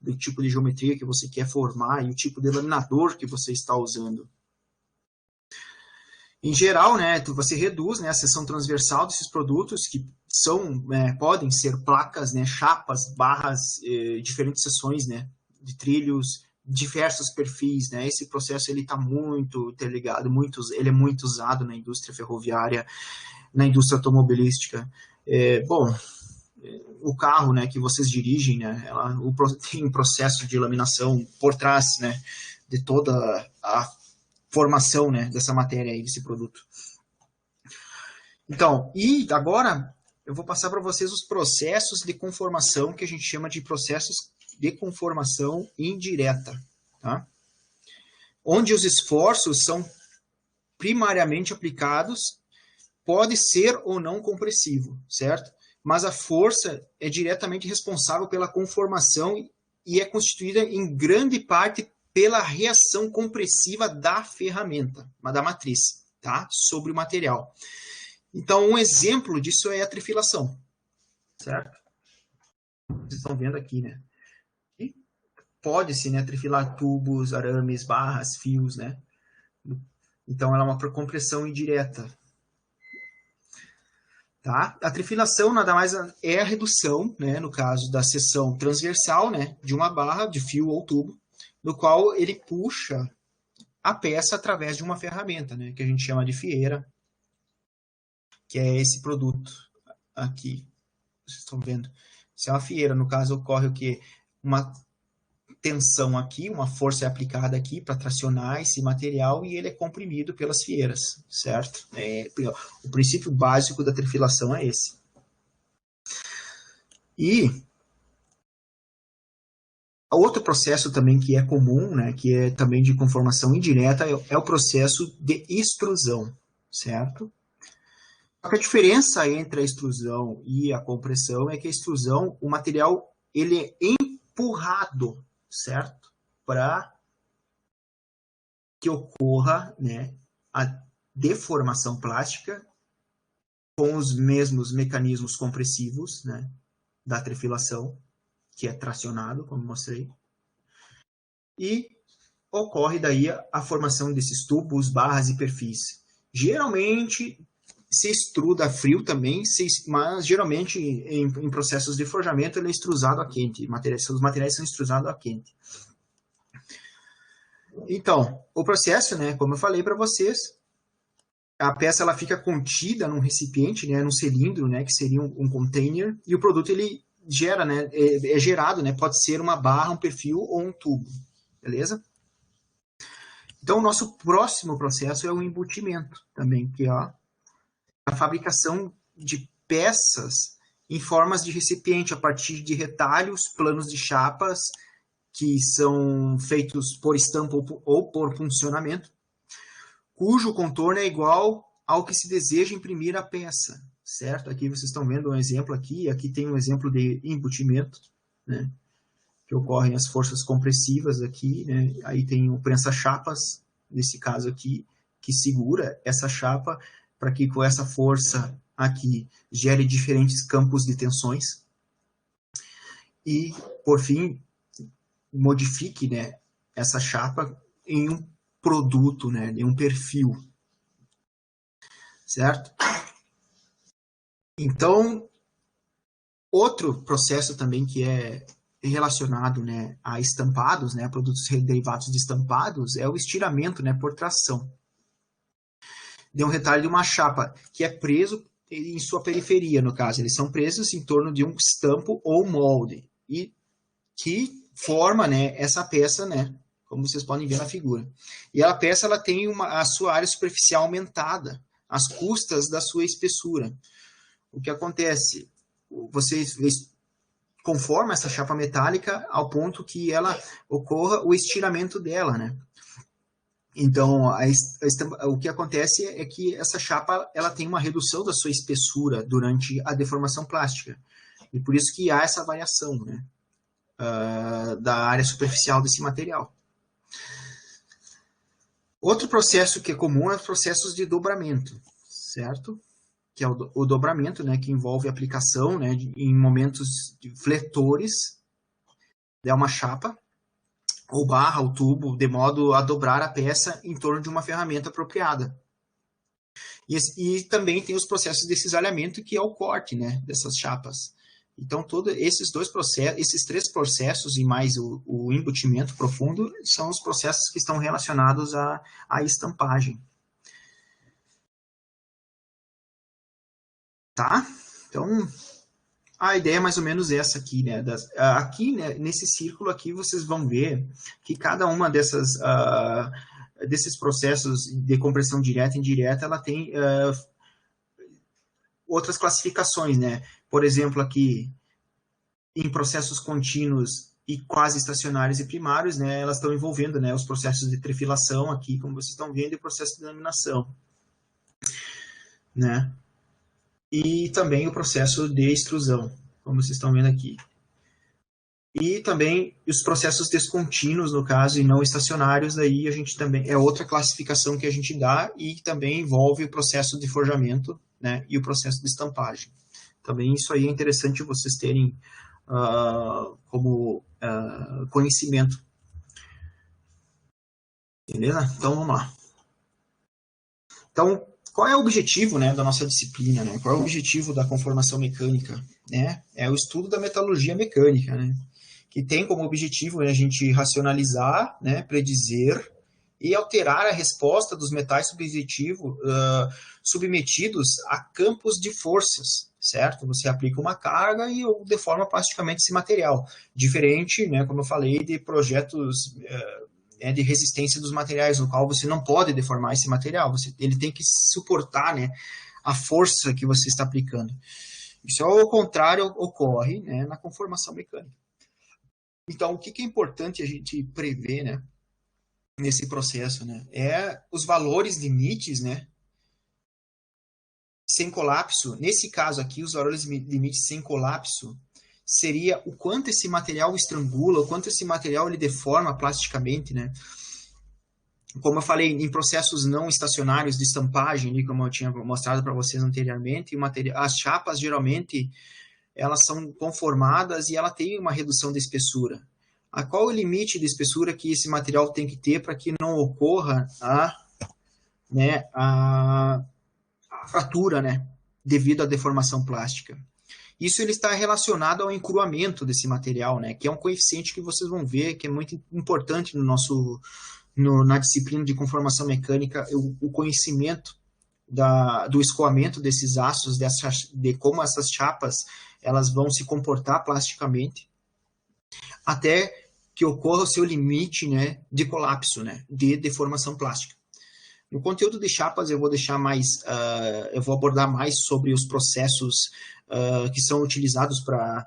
do tipo de geometria que você quer formar e o tipo de laminador que você está usando. Em geral, né, você reduz, né, a seção transversal desses produtos, que podem ser placas, né, chapas, barras, diferentes seções, né, de trilhos, diversos perfis, né? Esse processo ele está muito interligado, ele é muito usado na indústria ferroviária, na indústria automobilística. Bom, o carro, né, que vocês dirigem, né, tem um processo de laminação por trás, né, de toda a formação, né, dessa matéria aí, desse produto. Então, e agora eu vou passar para vocês os processos de conformação, que a gente chama de processos de conformação indireta, tá? Onde os esforços são primariamente aplicados, pode ser ou não compressivo, certo? Mas a força é diretamente responsável pela conformação e é constituída em grande parte pela reação compressiva da ferramenta, da matriz, tá? Sobre o material. Então, um exemplo disso é a trifilação, certo? Vocês estão vendo aqui, né? Pode-se, né, trifilar tubos, arames, barras, fios, né? Então, ela é uma compressão indireta. Tá? A trifilação nada mais é a redução, né, no caso da seção transversal, né, de uma barra, de fio ou tubo, no qual ele puxa a peça através de uma ferramenta, né, que a gente chama de fieira, que é esse produto aqui. Vocês estão vendo? Isso é uma fieira. No caso, ocorre o quê? Uma tensão aqui, uma força é aplicada aqui para tracionar esse material e ele é comprimido pelas fieiras, certo? O princípio básico da trifilação é esse. E outro processo também que é comum, né, que é também de conformação indireta, é o processo de extrusão, certo? Só que a diferença entre a extrusão e a compressão é que a extrusão, o material, ele é empurrado, certo? Para que ocorra, né, a deformação plástica com os mesmos mecanismos compressivos, né, da trifilação, que é tracionado, como mostrei. E ocorre daí a formação desses tubos, barras e perfis. Geralmente se extruda a frio também, mas geralmente em processos de forjamento ele é extrusado a quente. Os materiais são extrusados a quente. Então, o processo, né, como eu falei para vocês, a peça ela fica contida num recipiente, né, num cilindro, né, que seria um container, e o produto ele gera, né, é gerado, né, pode ser uma barra, um perfil ou um tubo, beleza? Então, o nosso próximo processo é o embutimento também, que é a fabricação de peças em formas de recipiente a partir de retalhos, planos de chapas, que são feitos por estampa ou por funcionamento, cujo contorno é igual ao que se deseja imprimir a peça, certo? Aqui vocês estão vendo um exemplo aqui tem um exemplo de embutimento, né? Que ocorrem as forças compressivas aqui, né? Aí tem o prensa-chapas, nesse caso aqui, que segura essa chapa para que com essa força aqui gere diferentes campos de tensões e, por fim, modifique, né, essa chapa em um produto, né, em um perfil, certo? Então, outro processo também que é relacionado, né, a estampados, né, a produtos derivados de estampados, é o estiramento, né, por tração de um retalho de uma chapa que é preso em sua periferia, no caso. Eles são presos em torno de um estampo ou molde e que forma, né, essa peça, né, como vocês podem ver na figura. E a peça ela tem a sua área superficial aumentada, às custas da sua espessura. O que acontece? Vocês conformam essa chapa metálica ao ponto que ela ocorra o estiramento dela, né? Então, o que acontece é que essa chapa ela tem uma redução da sua espessura durante a deformação plástica. E por isso que há essa variação, né, da área superficial desse material. Outro processo que é comum é os processos de dobramento, certo? Que é o dobramento, né, que envolve a aplicação, né, em momentos de fletores, de uma chapa, ou barra, ou tubo, de modo a dobrar a peça em torno de uma ferramenta apropriada. E também tem os processos de cisalhamento, que é o corte, né, dessas chapas. Então, esses três processos e mais o embutimento profundo são os processos que estão relacionados à estampagem. Tá? Então, a ideia é mais ou menos essa aqui, né? Aqui, né, nesse círculo aqui, vocês vão ver que cada uma desses processos de compressão direta e indireta, ela tem outras classificações, né? Por exemplo, aqui, em processos contínuos e quase estacionários e primários, né, elas estão envolvendo, né, os processos de trefilação aqui, como vocês estão vendo, e o processo de laminação, né? E também o processo de extrusão, como vocês estão vendo aqui. E também os processos descontínuos, no caso, e não estacionários, aí a gente também, é outra classificação que a gente dá, e também envolve o processo de forjamento, né, e o processo de estampagem. Também isso aí é interessante vocês terem como conhecimento. Beleza? Então, vamos lá. Então, qual é o objetivo, né, da nossa disciplina, né? Qual é o objetivo da conformação mecânica, né? É o estudo da metalurgia mecânica, né? Que tem como objetivo, né, a gente racionalizar, né, predizer e alterar a resposta dos metais submetidos a campos de forças, certo? Você aplica uma carga e deforma plasticamente esse material. Diferente, né, como eu falei, de projetos de resistência dos materiais, no qual você não pode deformar esse material, ele tem que suportar, né, a força que você está aplicando. Isso, ao contrário, ocorre, né, na conformação mecânica. Então, o que é importante a gente prever, né, nesse processo, né, é os valores limites, né, sem colapso. Nesse caso aqui, os valores limites sem colapso seria o quanto esse material estrangula, o quanto esse material ele deforma plasticamente, né? Como eu falei, em processos não estacionários de estampagem, como eu tinha mostrado para vocês anteriormente, as chapas geralmente elas são conformadas e ela tem uma redução de espessura. Qual o limite de espessura que esse material tem que ter para que não ocorra a fratura, né, devido à deformação plástica? Isso ele está relacionado ao encruamento desse material, né, que é um coeficiente que vocês vão ver que é muito importante na disciplina de conformação mecânica, o conhecimento do escoamento desses aços, de como essas chapas elas vão se comportar plasticamente, até que ocorra o seu limite, né, de colapso, né, de deformação plástica. No conteúdo de chapas eu vou deixar eu vou abordar mais sobre os processos que são utilizados para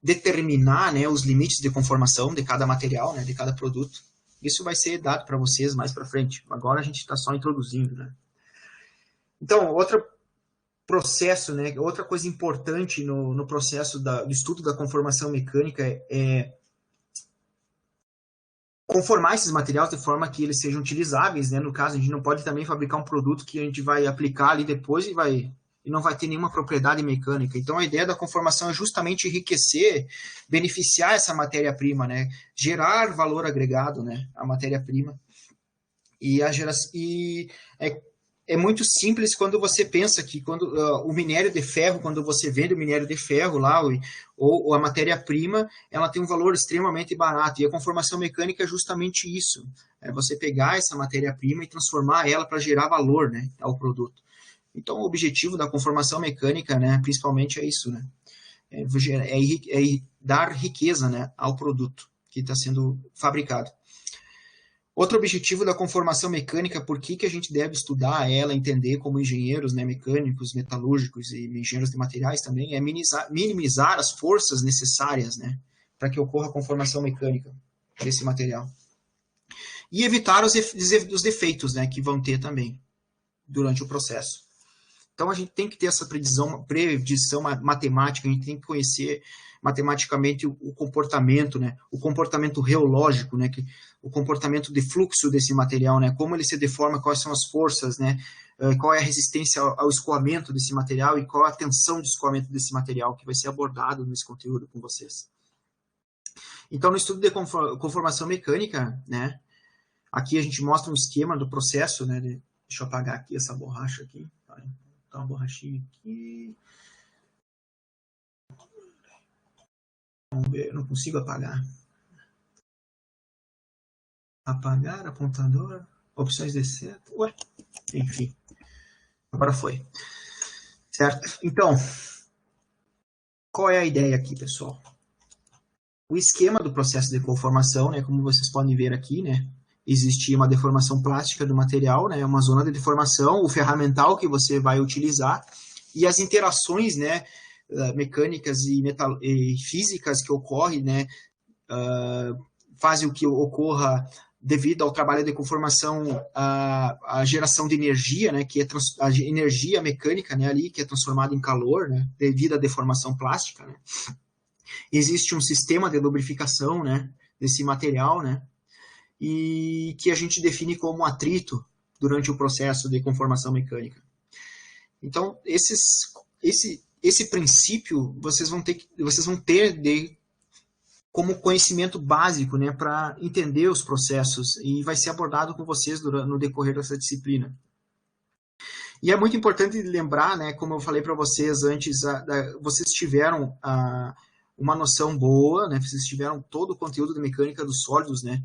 determinar, né, os limites de conformação de cada material, né, de cada produto. Isso vai ser dado para vocês mais para frente. Agora a gente está só introduzindo, né? Então, outro processo, né, outra coisa importante no processo do estudo da conformação mecânica é conformar esses materiais de forma que eles sejam utilizáveis, né? No caso, a gente não pode também fabricar um produto que a gente vai aplicar ali depois e não vai ter nenhuma propriedade mecânica. Então, a ideia da conformação é justamente enriquecer, beneficiar essa matéria-prima, né? Gerar valor agregado, né, à matéria-prima. É muito simples quando você pensa que o minério de ferro, quando você vende o minério de ferro lá, ou a matéria-prima, ela tem um valor extremamente barato. E a conformação mecânica é justamente isso. É você pegar essa matéria-prima e transformar ela para gerar valor, né, ao produto. Então, o objetivo da conformação mecânica, né, principalmente é isso, né? É dar riqueza, né, ao produto, que está sendo fabricado. Outro objetivo da conformação mecânica, por que a gente deve estudar ela, entender como engenheiros, né, mecânicos, metalúrgicos e engenheiros de materiais também, é minimizar as forças necessárias, né, para que ocorra a conformação mecânica desse material. E evitar os defeitos, né, que vão ter também durante o processo. Então, a gente tem que ter essa predição matemática, a gente tem que conhecer matematicamente o comportamento, né? O comportamento reológico, né? O comportamento de fluxo desse material, né? Como ele se deforma, quais são as forças, né? Qual é a resistência ao escoamento desse material e qual é a tensão de escoamento desse material, que vai ser abordado nesse conteúdo com vocês. Então, no estudo de conformação mecânica, né? Aqui a gente mostra um esquema do processo, né? Deixa eu apagar aqui essa borracha aqui. Uma borrachinha aqui. Vamos ver, eu não consigo apagar. Apagar, apontador, opções de seta. Ué, enfim. Agora foi. Certo? Então, qual é a ideia aqui, pessoal? O esquema do processo de conformação, né, como vocês podem ver aqui, né, existe uma deformação plástica do material, né, uma zona de deformação, o ferramental que você vai utilizar e as interações, né, mecânicas e físicas que ocorrem, né, fazem o que ocorra devido ao trabalho de conformação, a geração de energia, né, que é a energia mecânica, né, ali, que é transformada em calor, né, devido à deformação plástica, né. Existe um sistema de lubrificação, né, desse material, né, e que a gente define como atrito durante o processo de conformação mecânica. Então, esse princípio vocês vão ter como conhecimento básico, né, para entender os processos, e vai ser abordado com vocês no decorrer dessa disciplina. E é muito importante lembrar, né, como eu falei para vocês antes, vocês tiveram uma noção boa, né, vocês tiveram todo o conteúdo de mecânica dos sólidos, né,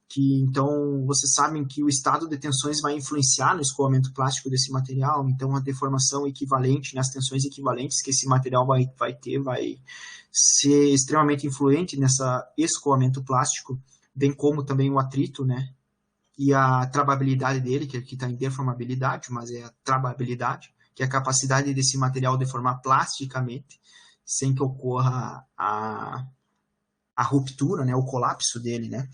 que então vocês sabem que o estado de tensões vai influenciar no escoamento plástico desse material, então a deformação equivalente, né, as tensões equivalentes que esse material vai ter, vai ser extremamente influente nessa escoamento plástico, bem como também o atrito, né, e a trababilidade dele, que aqui está em deformabilidade, mas é a trababilidade, que é a capacidade desse material deformar plasticamente, sem que ocorra a ruptura, né, o colapso dele, né.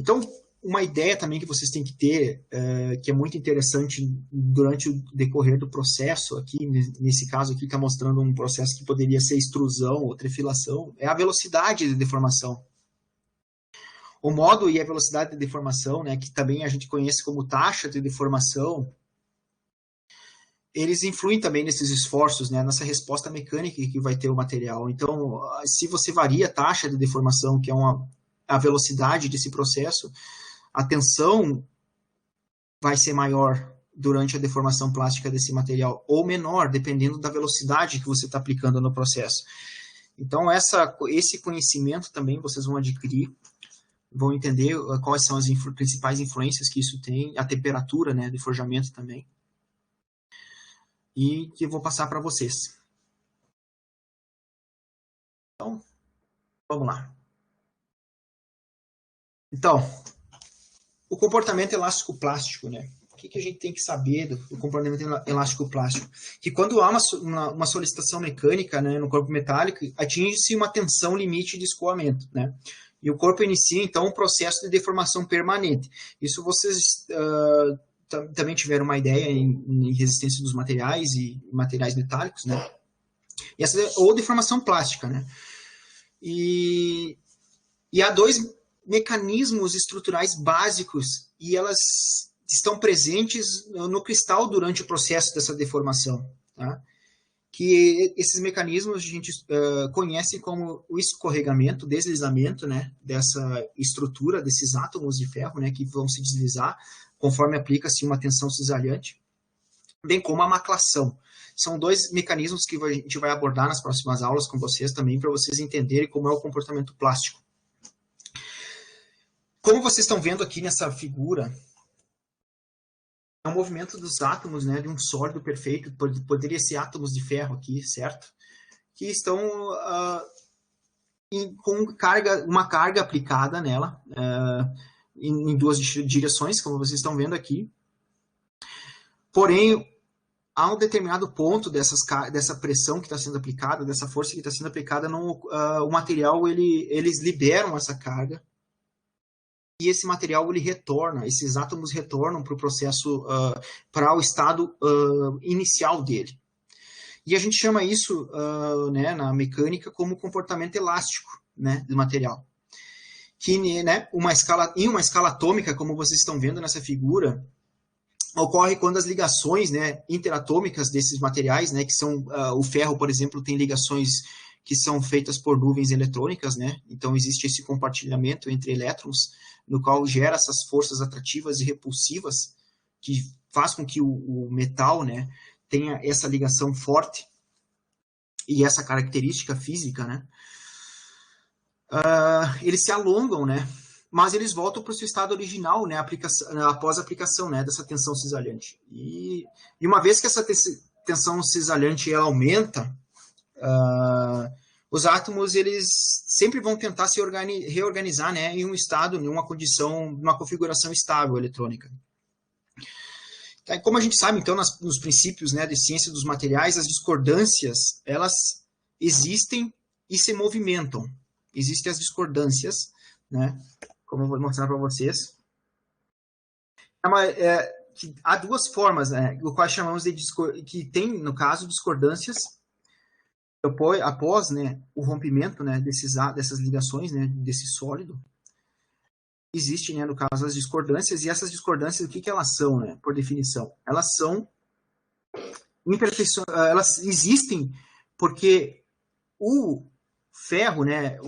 Então, uma ideia também que vocês têm que ter, que é muito interessante durante o decorrer do processo, aqui, nesse caso aqui está mostrando um processo que poderia ser extrusão ou trefilação, é a velocidade de deformação. O modo e a velocidade de deformação, né, que também a gente conhece como taxa de deformação, eles influem também nesses esforços, né, nessa resposta mecânica que vai ter o material. Então, se você varia a taxa de deformação, que é a velocidade desse processo, a tensão vai ser maior durante a deformação plástica desse material, ou menor, dependendo da velocidade que você está aplicando no processo. Então, esse conhecimento também vocês vão adquirir, vão entender quais são as principais influências que isso tem, a temperatura, né, de forjamento também, e que eu vou passar para vocês. Então, vamos lá. Então, o comportamento elástico-plástico, né? O que a gente tem que saber do comportamento elástico-plástico? Que quando há uma solicitação mecânica, né, no corpo metálico, atinge-se uma tensão limite de escoamento, né? E o corpo inicia, então, um processo de deformação permanente. Isso vocês também tiveram uma ideia em resistência dos materiais e materiais metálicos, né? Ou deformação plástica, né? E há dois mecanismos estruturais básicos e elas estão presentes no cristal durante o processo dessa deformação, tá? Que esses mecanismos a gente conhece como o escorregamento, deslizamento, né, dessa estrutura, desses átomos de ferro, né, que vão se deslizar conforme aplica-se uma tensão cisalhante, bem como a maclação. São dois mecanismos que a gente vai abordar nas próximas aulas com vocês também, para vocês entenderem como é o comportamento plástico. Como vocês estão vendo aqui nessa figura, é um movimento dos átomos, né, de um sólido perfeito, poderia ser átomos de ferro aqui, certo? Que estão com uma carga aplicada nela, em duas direções, como vocês estão vendo aqui. Porém, a um determinado ponto dessa pressão que está sendo aplicada, dessa força que está sendo aplicada, o material, eles liberam essa carga, e esse material ele retorna, esses átomos retornam para o processo, para o estado inicial dele. E a gente chama isso, né, na mecânica, como comportamento elástico, né, do material. Que, né, em uma escala atômica, como vocês estão vendo nessa figura, ocorre quando as ligações, né, interatômicas desses materiais, né, que são o ferro, por exemplo, tem ligações que são feitas por nuvens eletrônicas, né, então existe esse compartilhamento entre elétrons, no qual gera essas forças atrativas e repulsivas, que faz com que o metal, né, tenha essa ligação forte e essa característica física, né, eles se alongam, né, mas eles voltam para o seu estado original, né, após a aplicação, né, dessa tensão cisalhante. E uma vez que essa tensão cisalhante ela aumenta, os átomos eles sempre vão tentar se reorganizar, né, em um estado, em uma condição, numa configuração estável eletrônica. Como a gente sabe, então, nos princípios, né, de ciência dos materiais, as discordâncias elas existem e se movimentam. Existem as discordâncias, né, como eu vou mostrar para vocês. Há duas formas, né, o qual chamamos de que tem, no caso, discordâncias após, né, o rompimento, né, dessas ligações, né, desse sólido. Existe, né, no caso, as discordâncias, e essas discordâncias, o que elas são, né, por definição? Elas são imperfeições, elas existem porque o ferro, né,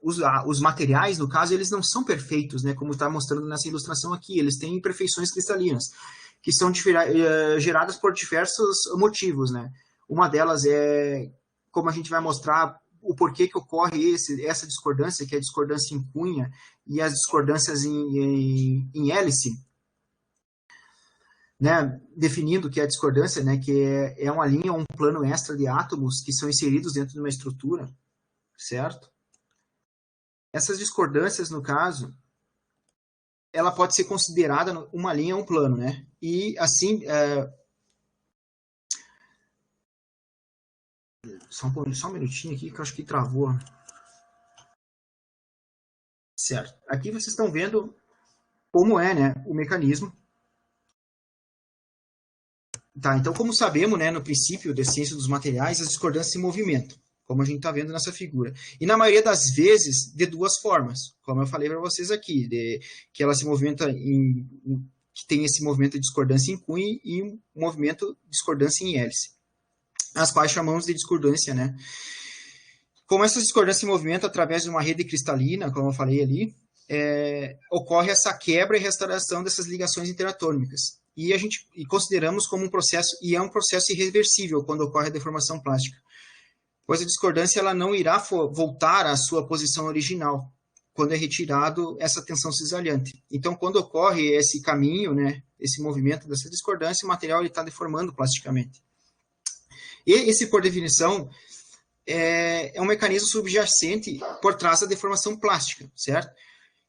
os materiais, no caso, eles não são perfeitos, né, como está mostrando nessa ilustração aqui, eles têm imperfeições cristalinas, que são geradas por diversos motivos, né. Uma delas é, como a gente vai mostrar, o porquê que ocorre essa discordância, que é a discordância em cunha e as discordâncias em hélice, né, definindo que a discordância, né, que é uma linha ou um plano extra de átomos que são inseridos dentro de uma estrutura, certo? Essas discordâncias, no caso, ela pode ser considerada uma linha ou um plano, né? E assim, só um minutinho aqui que eu acho que travou. Certo. Aqui vocês estão vendo como é, né, o mecanismo. Tá, então, como sabemos, né, no princípio da ciência dos materiais, as discordâncias se movimentam, como a gente está vendo nessa figura. E na maioria das vezes, de duas formas, como eu falei para vocês aqui, que ela se movimenta que tem esse movimento de discordância em cunha e um movimento de discordância em hélice, as quais chamamos de discordância, né? Como essas discordâncias se movimentam através de uma rede cristalina, como eu falei ali, ocorre essa quebra e restauração dessas ligações interatômicas. E consideramos como um processo, e é um processo irreversível quando ocorre a deformação plástica, pois a discordância ela não irá voltar à sua posição original, quando é retirado essa tensão cisalhante. Então, quando ocorre esse caminho, né, esse movimento dessa discordância, o material está deformando plasticamente. E esse, por definição, é um mecanismo subjacente por trás da deformação plástica, certo?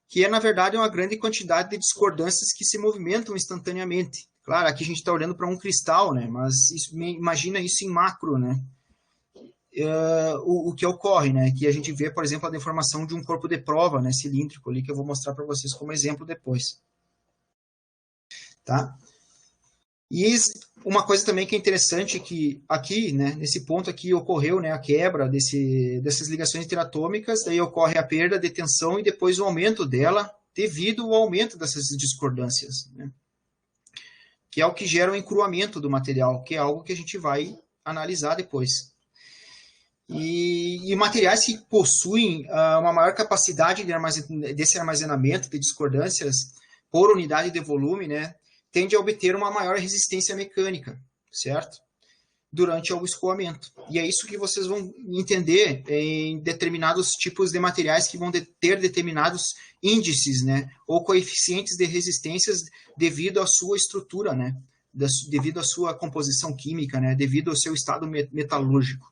Que na verdade, uma grande quantidade de discordâncias que se movimentam instantaneamente. Claro, aqui a gente está olhando para um cristal, né? Mas imagina isso em macro, né? O que ocorre, né? Que a gente vê, por exemplo, a deformação de um corpo de prova, né? Cilíndrico ali, que eu vou mostrar para vocês como exemplo depois. Tá? E uma coisa também que é interessante que aqui, né, nesse ponto aqui ocorreu, né, a quebra dessas ligações interatômicas, daí ocorre a perda de tensão e depois o aumento dela devido ao aumento dessas discordâncias, né, que é o que gera o encruamento do material, que é algo que a gente vai analisar depois. E materiais que possuem uma maior capacidade desse armazenamento de discordâncias por unidade de volume, né, tende a obter uma maior resistência mecânica, certo? Durante o escoamento. E é isso que vocês vão entender em determinados tipos de materiais que vão ter determinados índices, né? Ou coeficientes de resistências devido à sua estrutura, né? Devido à sua composição química, né? Devido ao seu estado metalúrgico.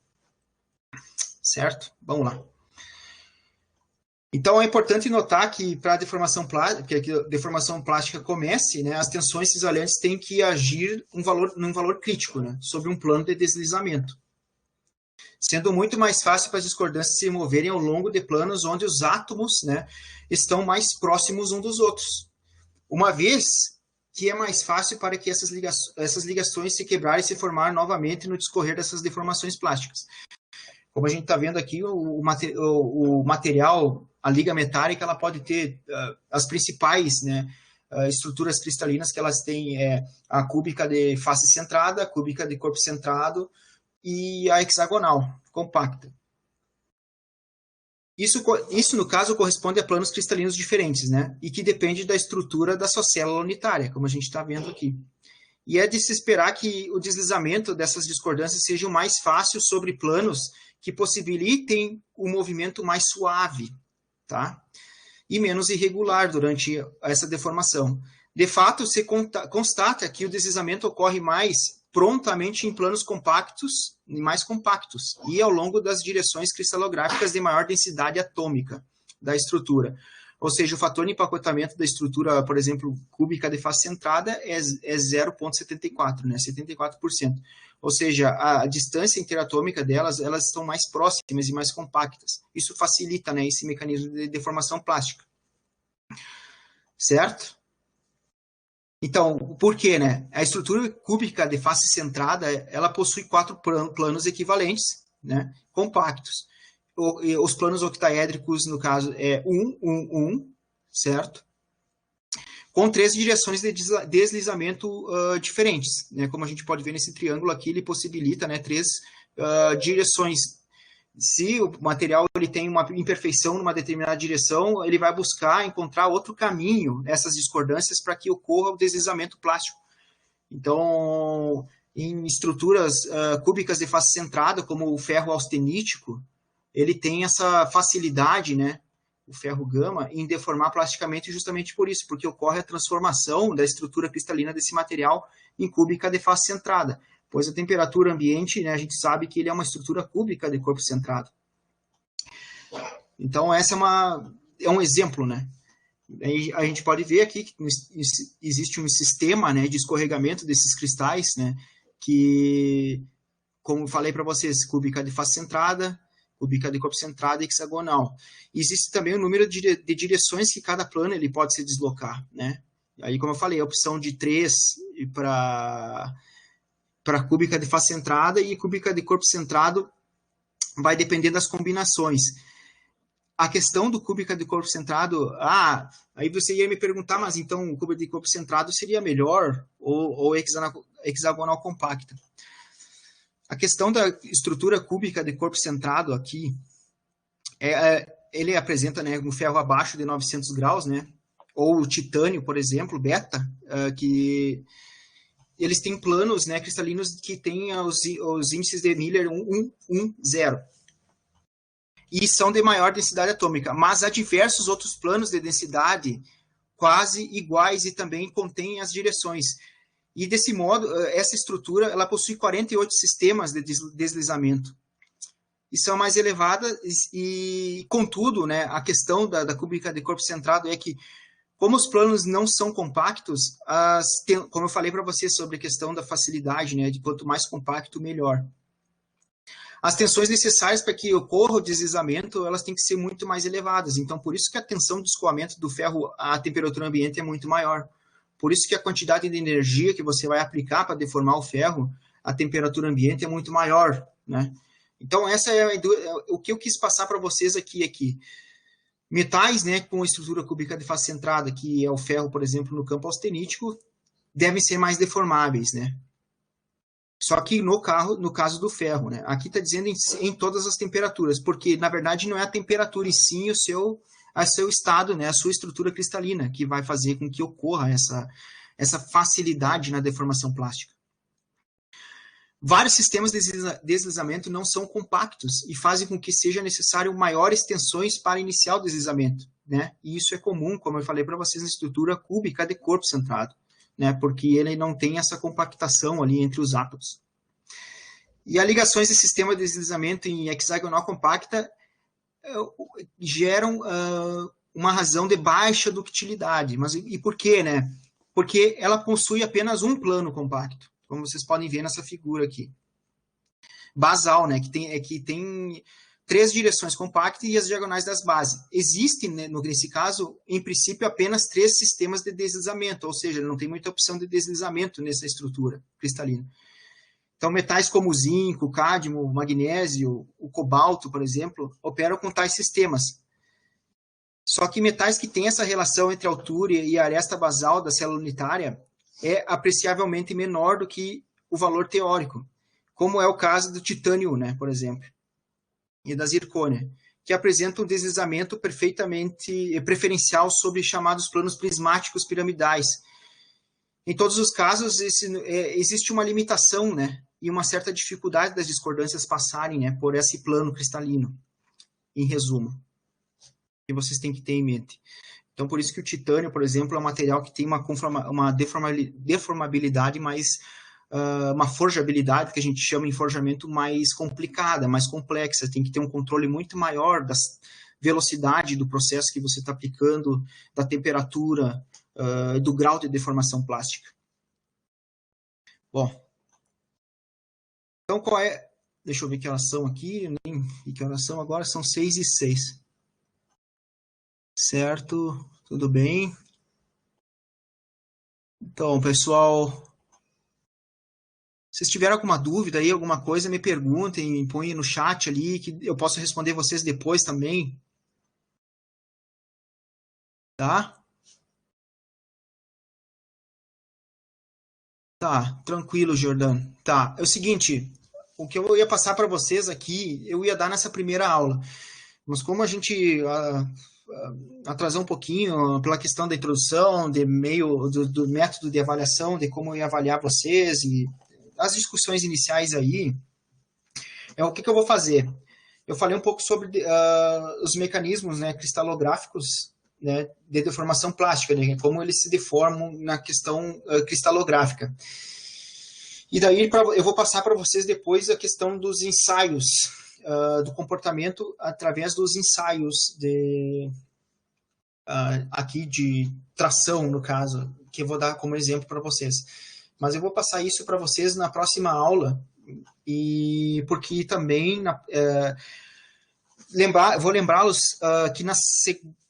Certo? Vamos lá. Então, é importante notar que para a deformação plástica comece, né, as tensões cisalhantes têm que agir num valor crítico, né, sobre um plano de deslizamento, sendo muito mais fácil para as discordâncias se moverem ao longo de planos onde os átomos, né, estão mais próximos uns dos outros, uma vez que é mais fácil para que essas ligações se quebrarem e se formar novamente no discorrer dessas deformações plásticas. Como a gente está vendo aqui, o material, a liga metálica, ela pode ter as principais, né, estruturas cristalinas que elas têm a cúbica de face centrada, a cúbica de corpo centrado e a hexagonal, compacta. Isso, no caso, corresponde a planos cristalinos diferentes, né, e que depende da estrutura da sua célula unitária, como a gente está vendo aqui. E é de se esperar que o deslizamento dessas discordâncias seja mais fácil sobre planos que possibilitem o movimento mais suave, tá? E menos irregular durante essa deformação. De fato, se constata que o deslizamento ocorre mais prontamente em planos compactos e mais compactos, e ao longo das direções cristalográficas de maior densidade atômica da estrutura. Ou seja, o fator de empacotamento da estrutura, por exemplo, cúbica de face centrada é 0,74, né? 74%. Ou seja, a distância interatômica delas, elas estão mais próximas e mais compactas. Isso facilita, né, esse mecanismo de deformação plástica. Certo? Então, por quê, né? A estrutura cúbica de face centrada, ela possui 4 planos equivalentes, né, compactos. Os planos octaédricos, no caso, é 1, 1, 1, certo? Com 3 direções de deslizamento diferentes, né? Como a gente pode ver nesse triângulo aqui, ele possibilita, né, 3 direções. Se o material ele tem uma imperfeição numa determinada direção, ele vai buscar encontrar outro caminho nessas discordâncias para que ocorra o deslizamento plástico. Então, em estruturas cúbicas de face centrada, como o ferro austenítico, ele tem essa facilidade, né, o ferro gama, em deformar plasticamente justamente por isso, porque ocorre a transformação da estrutura cristalina desse material em cúbica de face centrada, pois a temperatura ambiente, né, a gente sabe que ele é uma estrutura cúbica de corpo centrado. Então, essa é um exemplo, né? A gente pode ver aqui que existe um sistema, né, de escorregamento desses cristais, né, que, como falei para vocês, cúbica de face centrada, cúbica de corpo centrado e hexagonal. Existe também o número de direções que cada plano ele pode se deslocar, né? Aí, como eu falei, a opção de 3 para cúbica de face centrada e cúbica de corpo centrado vai depender das combinações. A questão do cúbica de corpo centrado, aí você ia me perguntar, mas então o cúbica de corpo centrado seria melhor ou hexagonal compacta? A questão da estrutura cúbica de corpo centrado aqui, ele apresenta, né, um ferro abaixo de 900 graus, né, ou o titânio, por exemplo, beta, que eles têm planos, né, cristalinos que têm os índices de Miller 1,10 e são de maior densidade atômica, mas há diversos outros planos de densidade quase iguais e também contêm as direções. E, desse modo, essa estrutura ela possui 48 sistemas de deslizamento. E são mais elevadas, e contudo, né, a questão da cúbica de corpo centrado é que, como os planos não são compactos, como eu falei para vocês sobre a questão da facilidade, né, de quanto mais compacto, melhor. As tensões necessárias para que ocorra o deslizamento, elas têm que ser muito mais elevadas. Então, por isso que a tensão de escoamento do ferro à temperatura ambiente é muito maior. Por isso que a quantidade de energia que você vai aplicar para deformar o ferro à temperatura ambiente é muito maior, né? Então, essa é o que eu quis passar para vocês aqui. Metais, né, com estrutura cúbica de face centrada, que é o ferro, por exemplo, no campo austenítico, devem ser mais deformáveis, né? Só que no caso do ferro, né? Aqui está dizendo em todas as temperaturas, porque, na verdade, não é a temperatura, e sim o seu estado, né, a sua estrutura cristalina, que vai fazer com que ocorra essa facilidade na deformação plástica. Vários sistemas de deslizamento não são compactos e fazem com que seja necessário maiores tensões para iniciar o deslizamento, né? E isso é comum, como eu falei para vocês, na estrutura cúbica de corpo centrado, né? Porque ele não tem essa compactação ali entre os átomos. E as ligações de sistema de deslizamento em hexagonal compacta geram uma razão de baixa ductilidade. Mas e por quê, né? Porque ela possui apenas um plano compacto, como vocês podem ver nessa figura aqui. Basal, né? Que tem 3 direções compactas e as diagonais das bases. Existe, né, nesse caso, em princípio, apenas 3 sistemas de deslizamento, ou seja, não tem muita opção de deslizamento nessa estrutura cristalina. Então, metais como o zinco, o cádmio, o magnésio, o cobalto, por exemplo, operam com tais sistemas. Só que metais que têm essa relação entre a altura e a aresta basal da célula unitária é apreciavelmente menor do que o valor teórico, como é o caso do titânio, né, por exemplo, e da zircônia, que apresentam um deslizamento perfeitamente preferencial sobre chamados planos prismáticos piramidais. Em todos os casos, existe uma limitação, né, e uma certa dificuldade das discordâncias passarem, né, por esse plano cristalino, em resumo, que vocês têm que ter em mente. Então, por isso que o titânio, por exemplo, é um material que tem uma deformabilidade mais, uma forjabilidade, que a gente chama em forjamento, mais complicada, mais complexa. Tem que ter um controle muito maior da velocidade do processo que você está aplicando, da temperatura, do grau de deformação plástica. Bom, então qual é... Deixa eu ver que horas são aqui. Eu nem vi que horas são agora. São 6h06. Certo? Tudo bem? Então, pessoal... Se vocês tiverem alguma dúvida aí, alguma coisa, me perguntem, me põem no chat ali, que eu posso responder vocês depois também. Tá? Tá, tranquilo, Jordano. Tá, é o seguinte, o que eu ia passar para vocês aqui, eu ia dar nessa primeira aula. Mas como a gente atrasou um pouquinho pela questão da introdução, do método de avaliação, de como eu ia avaliar vocês e as discussões iniciais aí, o que eu vou fazer? Eu falei um pouco sobre os mecanismos, né, cristalográficos, né, de deformação plástica, né, como eles se deformam na questão cristalográfica. E daí eu vou passar para vocês depois a questão dos ensaios, do comportamento através dos ensaios aqui de tração, no caso, que eu vou dar como exemplo para vocês. Mas eu vou passar isso para vocês na próxima aula, e porque também vou lembrá-los que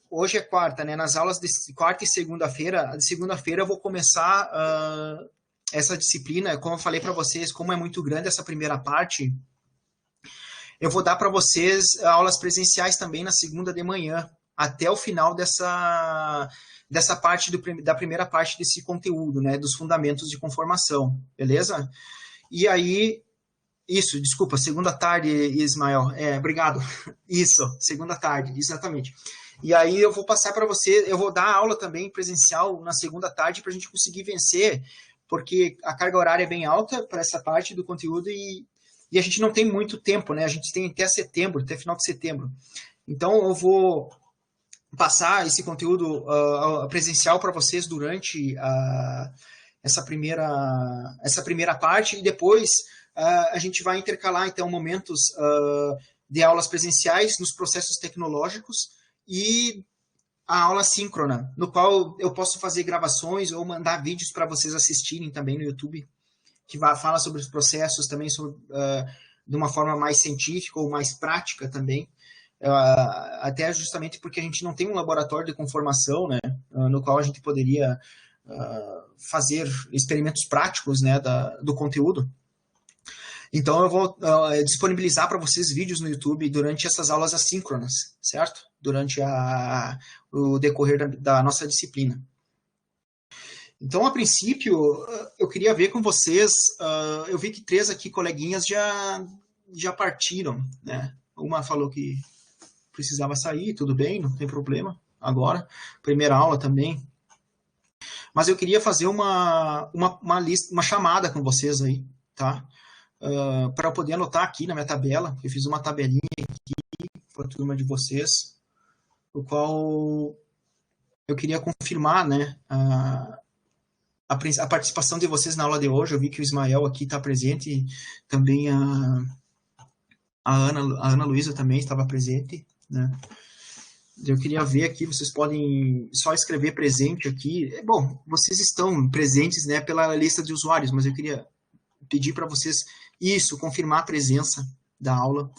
hoje é quarta, né? Nas aulas de quarta e segunda-feira, de segunda-feira eu vou começar essa disciplina. Como eu falei para vocês, como é muito grande essa primeira parte, eu vou dar para vocês aulas presenciais também na segunda de manhã, até o final dessa parte da primeira parte desse conteúdo, né? Dos fundamentos de conformação, beleza? E aí, isso, desculpa, segunda tarde, Ismael. Obrigado. Isso, segunda tarde, exatamente. E aí eu vou passar para você, eu vou dar aula também presencial na segunda tarde para a gente conseguir vencer, porque a carga horária é bem alta para essa parte do conteúdo e a gente não tem muito tempo, né? A gente tem até setembro, até final de setembro. Então eu vou passar esse conteúdo presencial para vocês durante essa primeira parte, e depois a gente vai intercalar, então, momentos de aulas presenciais nos processos tecnológicos e a aula síncrona, no qual eu posso fazer gravações ou mandar vídeos para vocês assistirem também no YouTube, que fala sobre os processos também, de uma forma mais científica ou mais prática também, até justamente porque a gente não tem um laboratório de conformação, né, no qual a gente poderia fazer experimentos práticos, né, do conteúdo. Então eu vou disponibilizar para vocês vídeos no YouTube durante essas aulas assíncronas, certo? Durante o decorrer da nossa disciplina. Então, a princípio, eu queria ver com vocês, eu vi que 3 aqui, coleguinhas, já partiram, né? Uma falou que precisava sair, tudo bem, não tem problema, agora, primeira aula também. Mas eu queria fazer uma lista, uma chamada com vocês aí, tá? Para eu poder anotar aqui na minha tabela, eu fiz uma tabelinha aqui para a turma de vocês, o qual eu queria confirmar, né, a participação de vocês na aula de hoje. Eu vi que o Ismael aqui está presente, também a Ana Luísa também estava presente, né? Eu queria ver aqui, vocês podem só escrever presente aqui. Bom, vocês estão presentes, né, pela lista de usuários, mas eu queria pedir para vocês confirmar a presença da aula,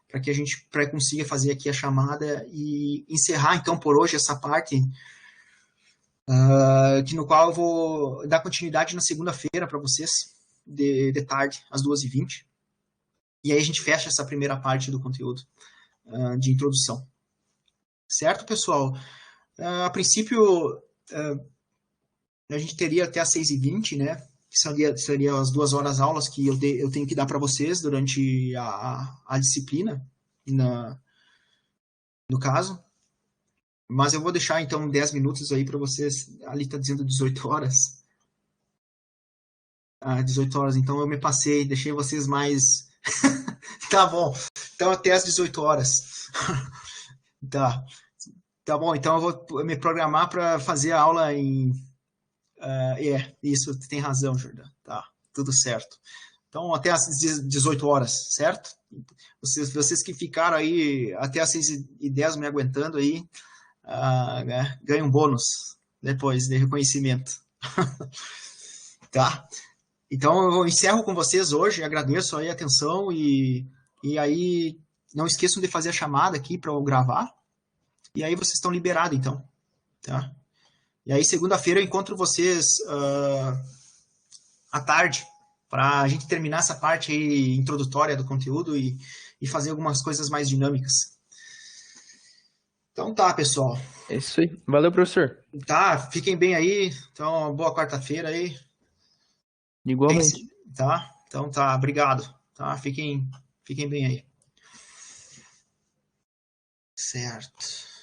para que a gente consiga fazer aqui a chamada e encerrar, então, por hoje, essa parte, no qual eu vou dar continuidade na segunda-feira para vocês, de tarde, às 2h20. E aí a gente fecha essa primeira parte do conteúdo de introdução. Certo, pessoal? A princípio, a gente teria até às 6h20, né? Que seria as 2 horas aulas que eu tenho que dar para vocês durante a disciplina, no caso. Mas eu vou deixar, então, 10 minutos aí para vocês. Ali está dizendo 18 horas. 18 horas, então eu me passei, deixei vocês mais... Tá bom, então até às 18 horas. Tá bom, então eu vou me programar para fazer a aula em... isso, tem razão, Jordão. Tá, tudo certo. Então, até às 18 horas, certo? Vocês que ficaram aí até às 6h10 me aguentando aí, ganham um bônus depois de reconhecimento. Tá? Então, eu encerro com vocês hoje, agradeço aí a atenção e aí não esqueçam de fazer a chamada aqui para eu gravar. E aí vocês estão liberados, então. Tá? E aí, segunda-feira, eu encontro vocês à tarde, para a gente terminar essa parte aí introdutória do conteúdo e fazer algumas coisas mais dinâmicas. Então tá, pessoal. É isso aí. Valeu, professor. Tá, fiquem bem aí. Então, boa quarta-feira aí. Igualmente. Tá? Então tá, obrigado. Tá? Fiquem bem aí. Certo.